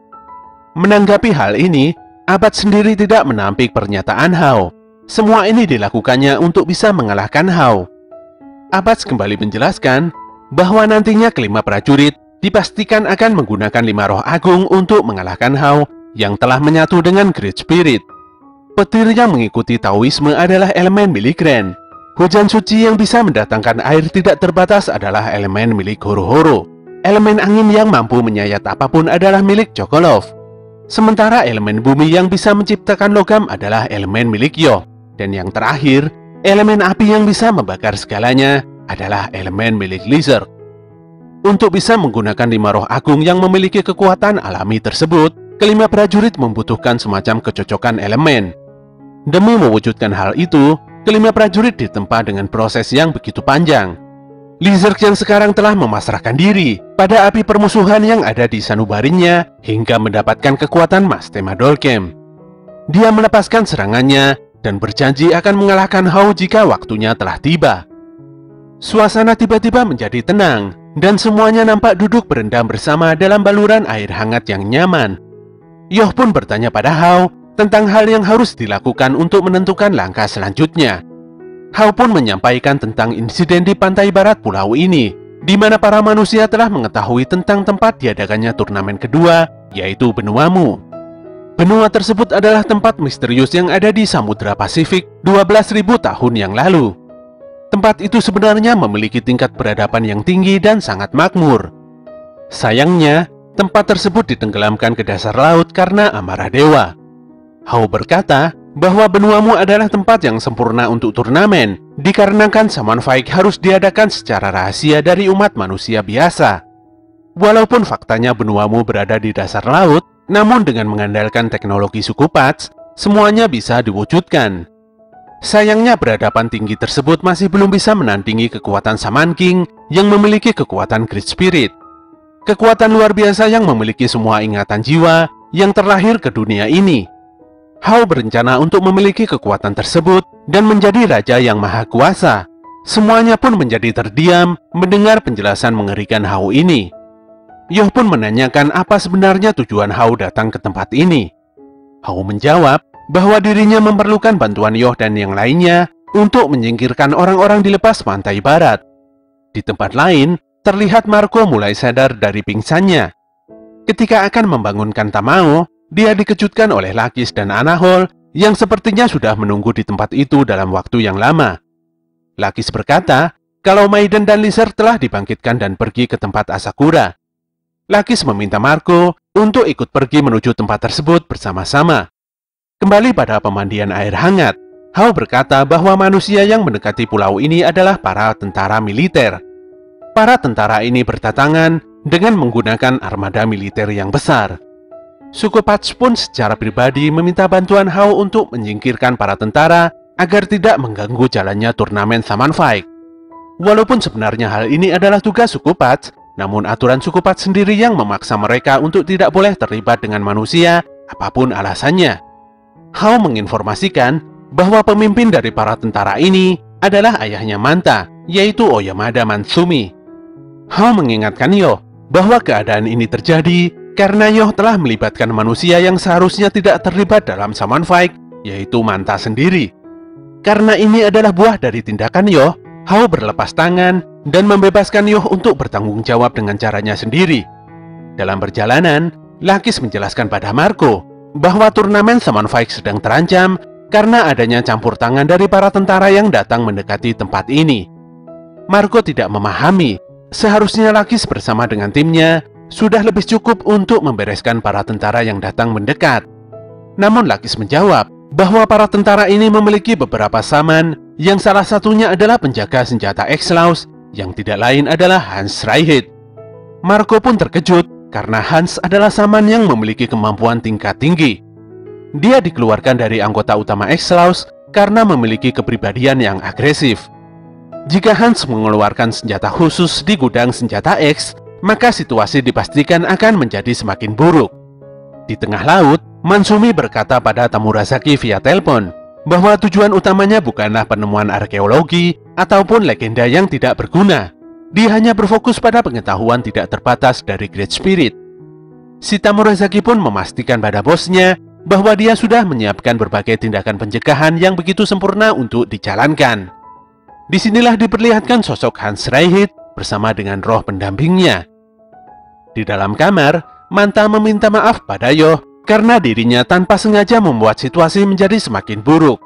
Menanggapi hal ini, Abats sendiri tidak menampik pernyataan Hao. Semua ini dilakukannya untuk bisa mengalahkan Hao. Abats kembali menjelaskan bahwa nantinya kelima prajurit dipastikan akan menggunakan 5 roh agung untuk mengalahkan Hao yang telah menyatu dengan Great Spirit. Petir yang mengikuti Taoisme adalah elemen milik Ren. Hujan suci yang bisa mendatangkan air tidak terbatas adalah elemen milik Horo-Horo. Elemen angin yang mampu menyayat apapun adalah milik Chocolov. Sementara elemen bumi yang bisa menciptakan logam adalah elemen milik Yoh. Dan yang terakhir, elemen api yang bisa membakar segalanya adalah elemen milik Lizard. Untuk bisa menggunakan 5 roh agung yang memiliki kekuatan alami tersebut, kelima prajurit membutuhkan semacam kecocokan elemen. Demi mewujudkan hal itu, kelima prajurit ditempa dengan proses yang begitu panjang. Lizard yang sekarang telah memasrahkan diri pada api permusuhan yang ada di sanubarinya hingga mendapatkan kekuatan Mastema Dolkem. Dia melepaskan serangannya dan berjanji akan mengalahkan Hao jika waktunya telah tiba. Suasana tiba-tiba menjadi tenang, dan semuanya nampak duduk berendam bersama dalam baluran air hangat yang nyaman. Yoh pun bertanya pada Hao tentang hal yang harus dilakukan untuk menentukan langkah selanjutnya. Hao pun menyampaikan tentang insiden di pantai barat pulau ini, di mana para manusia telah mengetahui tentang tempat diadakannya turnamen kedua, yaitu benua Mu. Benua tersebut adalah tempat misterius yang ada di Samudra Pasifik 12.000 tahun yang lalu. Tempat itu sebenarnya memiliki tingkat peradaban yang tinggi dan sangat makmur. Sayangnya, tempat tersebut ditenggelamkan ke dasar laut karena amarah dewa. Hao berkata bahwa benua Mu adalah tempat yang sempurna untuk turnamen, dikarenakan Summon Fight harus diadakan secara rahasia dari umat manusia biasa. Walaupun faktanya benua Mu berada di dasar laut, namun dengan mengandalkan teknologi suku Pats, semuanya bisa diwujudkan. Sayangnya peradaban tinggi tersebut masih belum bisa menandingi kekuatan Shaman King yang memiliki kekuatan Great Spirit. Kekuatan luar biasa yang memiliki semua ingatan jiwa yang terlahir ke dunia ini. Hao berencana untuk memiliki kekuatan tersebut dan menjadi raja yang maha kuasa. Semuanya pun menjadi terdiam mendengar penjelasan mengerikan Hao ini. Yoh pun menanyakan apa sebenarnya tujuan Hao datang ke tempat ini. Hao menjawab bahwa dirinya memerlukan bantuan Yoh dan yang lainnya untuk menyingkirkan orang-orang di lepas pantai barat. Di tempat lain, terlihat Marco mulai sadar dari pingsannya. Ketika akan membangunkan Tamao, dia dikejutkan oleh Lakis dan Anahol yang sepertinya sudah menunggu di tempat itu dalam waktu yang lama. Lakis berkata kalau Maiden dan Lizer telah dibangkitkan dan pergi ke tempat Asakura. Lakis meminta Marco untuk ikut pergi menuju tempat tersebut bersama-sama. Kembali pada pemandian air hangat, Hao berkata bahwa manusia yang mendekati pulau ini adalah para tentara militer. Para tentara ini berdatangan dengan menggunakan armada militer yang besar. Suku Pats pun secara pribadi meminta bantuan Hao untuk menyingkirkan para tentara agar tidak mengganggu jalannya turnamen Summon Fight. Walaupun sebenarnya hal ini adalah tugas suku Pats, namun aturan suku Pats sendiri yang memaksa mereka untuk tidak boleh terlibat dengan manusia, apapun alasannya. Hao menginformasikan bahwa pemimpin dari para tentara ini adalah ayahnya Manta, yaitu Oyamada Matsumi. Hao mengingatkan Yoh bahwa keadaan ini terjadi karena Yoh telah melibatkan manusia yang seharusnya tidak terlibat dalam Summon Fight, yaitu Manta sendiri. Karena ini adalah buah dari tindakan Yoh, Hao berlepas tangan dan membebaskan Yoh untuk bertanggung jawab dengan caranya sendiri. Dalam perjalanan, Lakis menjelaskan pada Marco bahwa turnamen Summon Fight sedang terancam karena adanya campur tangan dari para tentara yang datang mendekati tempat ini. Marco tidak memahami, seharusnya Lakis bersama dengan timnya sudah lebih cukup untuk membereskan para tentara yang datang mendekat. Namun Lakis menjawab bahwa para tentara ini memiliki beberapa saman, yang salah satunya adalah penjaga senjata X-Laws, yang tidak lain adalah Hans Raihit. Marco pun terkejut karena Hans adalah saman yang memiliki kemampuan tingkat tinggi. Dia dikeluarkan dari anggota utama X-Laws karena memiliki kepribadian yang agresif. Jika Hans mengeluarkan senjata khusus di gudang senjata X, maka situasi dipastikan akan menjadi semakin buruk. Di tengah laut, Matsumi berkata pada Tamurasaki via telepon bahwa tujuan utamanya bukanlah penemuan arkeologi ataupun legenda yang tidak berguna. Dia hanya berfokus pada pengetahuan tidak terbatas dari Great Spirit. Si Tamurasaki pun memastikan pada bosnya bahwa dia sudah menyiapkan berbagai tindakan pencegahan yang begitu sempurna untuk dijalankan. Disinilah diperlihatkan sosok Hans Raihit bersama dengan roh pendampingnya. Di dalam kamar, Manta meminta maaf pada Yoh karena dirinya tanpa sengaja membuat situasi menjadi semakin buruk.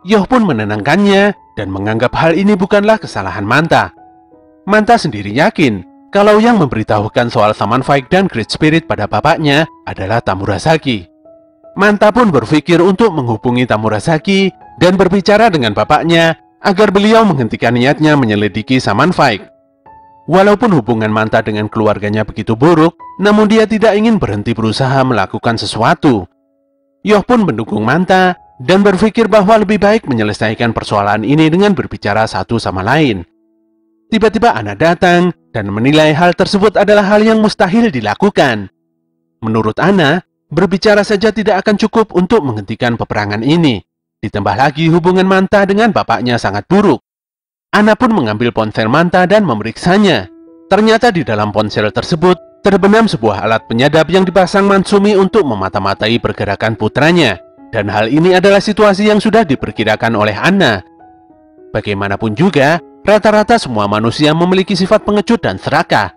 Yoh pun menenangkannya dan menganggap hal ini bukanlah kesalahan Manta. Manta sendiri yakin kalau yang memberitahukan soal Summon Fight dan Great Spirit pada bapaknya adalah Tamurasaki. Manta pun berpikir untuk menghubungi Tamurasaki dan berbicara dengan bapaknya agar beliau menghentikan niatnya menyelidiki Summon Fight. Walaupun hubungan Manta dengan keluarganya begitu buruk, namun dia tidak ingin berhenti berusaha melakukan sesuatu. Yoh pun mendukung Manta dan berpikir bahwa lebih baik menyelesaikan persoalan ini dengan berbicara satu sama lain. Tiba-tiba Ana datang dan menilai hal tersebut adalah hal yang mustahil dilakukan. Menurut Ana, berbicara saja tidak akan cukup untuk menghentikan peperangan ini. Ditambah lagi hubungan Manta dengan bapaknya sangat buruk. Ana pun mengambil ponsel Manta dan memeriksanya. Ternyata di dalam ponsel tersebut Terbenam sebuah alat penyadap yang dipasang Matsumi untuk memata-matai pergerakan putranya, dan hal ini adalah situasi yang sudah diperkirakan oleh Anna. Bagaimanapun juga, rata-rata semua manusia memiliki sifat pengecut dan serakah.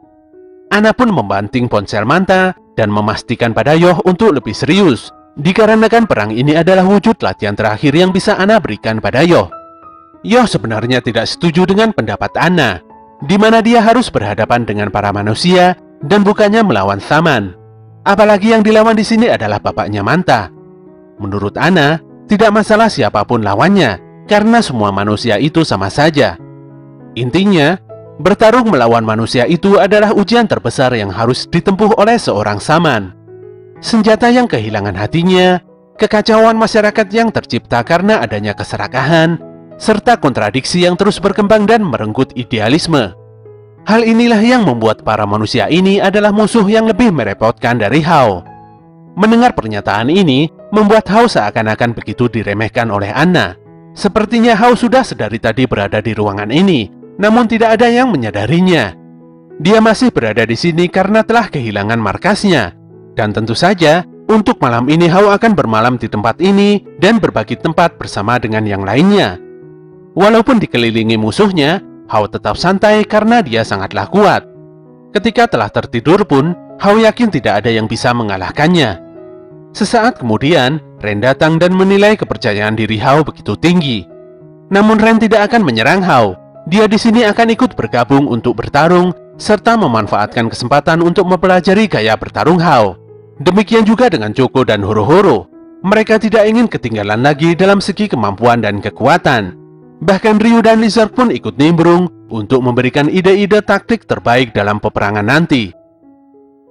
Anna pun membanting ponsel Manta dan memastikan pada Yoh untuk lebih serius, dikarenakan perang ini adalah wujud latihan terakhir yang bisa Anna berikan pada Yoh. Yoh sebenarnya tidak setuju dengan pendapat Anna, di mana dia harus berhadapan dengan para manusia dan bukannya melawan Saman. Apalagi yang dilawan di sini adalah bapaknya Manta. Menurut Anna, tidak masalah siapapun lawannya, karena semua manusia itu sama saja. Intinya, bertarung melawan manusia itu adalah ujian terbesar yang harus ditempuh oleh seorang Saman. Senjata yang kehilangan hatinya, kekacauan masyarakat yang tercipta karena adanya keserakahan, serta kontradiksi yang terus berkembang dan merenggut idealisme. Hal inilah yang membuat para manusia ini adalah musuh yang lebih merepotkan dari Hao. Mendengar pernyataan ini, membuat Hao seakan-akan begitu diremehkan oleh Anna. Sepertinya Hao sudah sedari tadi berada di ruangan ini, namun tidak ada yang menyadarinya. Dia masih berada di sini karena telah kehilangan markasnya. Dan tentu saja, untuk malam ini Hao akan bermalam di tempat ini dan berbagi tempat bersama dengan yang lainnya. Walaupun dikelilingi musuhnya, Hao tetap santai karena dia sangatlah kuat. Ketika telah tertidur pun, Hao yakin tidak ada yang bisa mengalahkannya. Sesaat kemudian, Ren datang dan menilai kepercayaan diri Hao begitu tinggi. Namun Ren tidak akan menyerang Hao. Dia di sini akan ikut bergabung untuk bertarung, serta memanfaatkan kesempatan untuk mempelajari gaya bertarung Hao. Demikian juga dengan Choco dan Horo-Horo. Mereka tidak ingin ketinggalan lagi dalam segi kemampuan dan kekuatan. Bahkan Ryu dan Lizard pun ikut nimbrung untuk memberikan ide-ide taktik terbaik dalam peperangan nanti.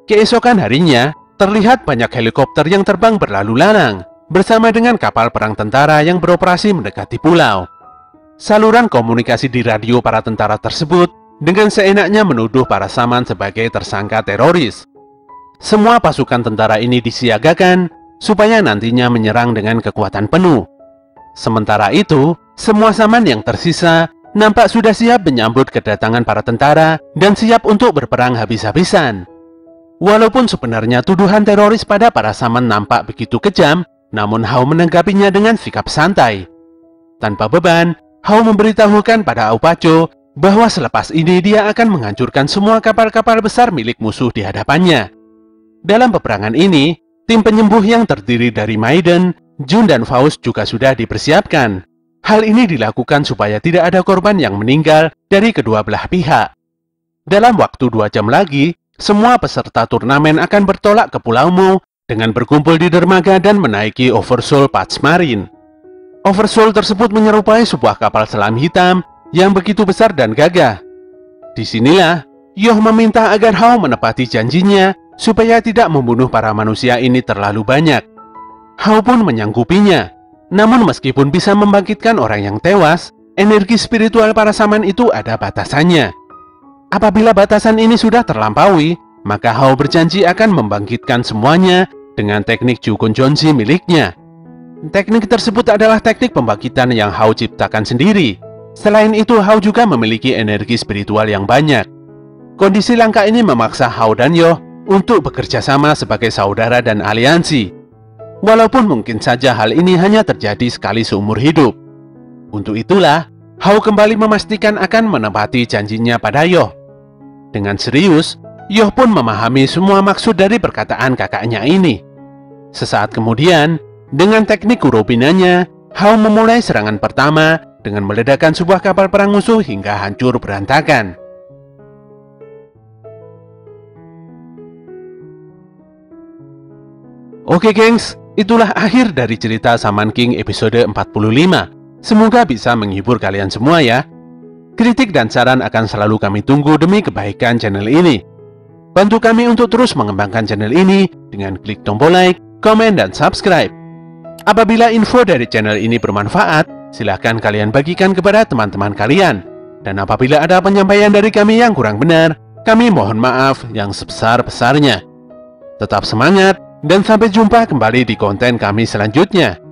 Keesokan harinya, terlihat banyak helikopter yang terbang berlalu lalang, bersama dengan kapal perang tentara yang beroperasi mendekati pulau. Saluran komunikasi di radio para tentara tersebut dengan seenaknya menuduh para Saman sebagai tersangka teroris. Semua pasukan tentara ini disiagakan supaya nantinya menyerang dengan kekuatan penuh. Sementara itu, semua Saman yang tersisa nampak sudah siap menyambut kedatangan para tentara dan siap untuk berperang habis-habisan. Walaupun sebenarnya tuduhan teroris pada para Saman nampak begitu kejam, namun Hao menanggapinya dengan sikap santai. Tanpa beban, Hao memberitahukan pada Aopacho bahwa selepas ini dia akan menghancurkan semua kapal-kapal besar milik musuh di hadapannya. Dalam peperangan ini, tim penyembuh yang terdiri dari Maiden, Jun dan Faust juga sudah dipersiapkan. Hal ini dilakukan supaya tidak ada korban yang meninggal dari kedua belah pihak. Dalam waktu 2 jam lagi, semua peserta turnamen akan bertolak ke Pulau Mo dengan berkumpul di dermaga dan menaiki Oversoul Path Marine. Oversoul tersebut menyerupai sebuah kapal selam hitam yang begitu besar dan gagah. Disinilah, Yoh meminta agar Hao menepati janjinya supaya tidak membunuh para manusia ini terlalu banyak. Hao pun menyanggupinya. Namun meskipun bisa membangkitkan orang yang tewas, energi spiritual para Saman itu ada batasannya. Apabila batasan ini sudah terlampaui, maka Hao berjanji akan membangkitkan semuanya dengan teknik Jukun Jonshi miliknya. Teknik tersebut adalah teknik pembangkitan yang Hao ciptakan sendiri. Selain itu, Hao juga memiliki energi spiritual yang banyak. Kondisi langka ini memaksa Hao dan Yoh untuk bekerja sama sebagai saudara dan aliansi. Walaupun mungkin saja hal ini hanya terjadi sekali seumur hidup. Untuk itulah, Hao kembali memastikan akan menepati janjinya pada Yoh. Dengan serius, Yoh pun memahami semua maksud dari perkataan kakaknya ini. Sesaat kemudian, dengan teknik Kurobinanya, Hao memulai serangan pertama dengan meledakkan sebuah kapal perang musuh hingga hancur berantakan. Oke gengs, itulah akhir dari cerita Shaman King episode 45. Semoga bisa menghibur kalian semua ya. Kritik dan saran akan selalu kami tunggu demi kebaikan channel ini. Bantu kami untuk terus mengembangkan channel ini dengan klik tombol like, komen, dan subscribe. Apabila info dari channel ini bermanfaat, silahkan kalian bagikan kepada teman-teman kalian. Dan apabila ada penyampaian dari kami yang kurang benar, kami mohon maaf yang sebesar-besarnya. Tetap semangat, dan sampai jumpa kembali di konten kami selanjutnya.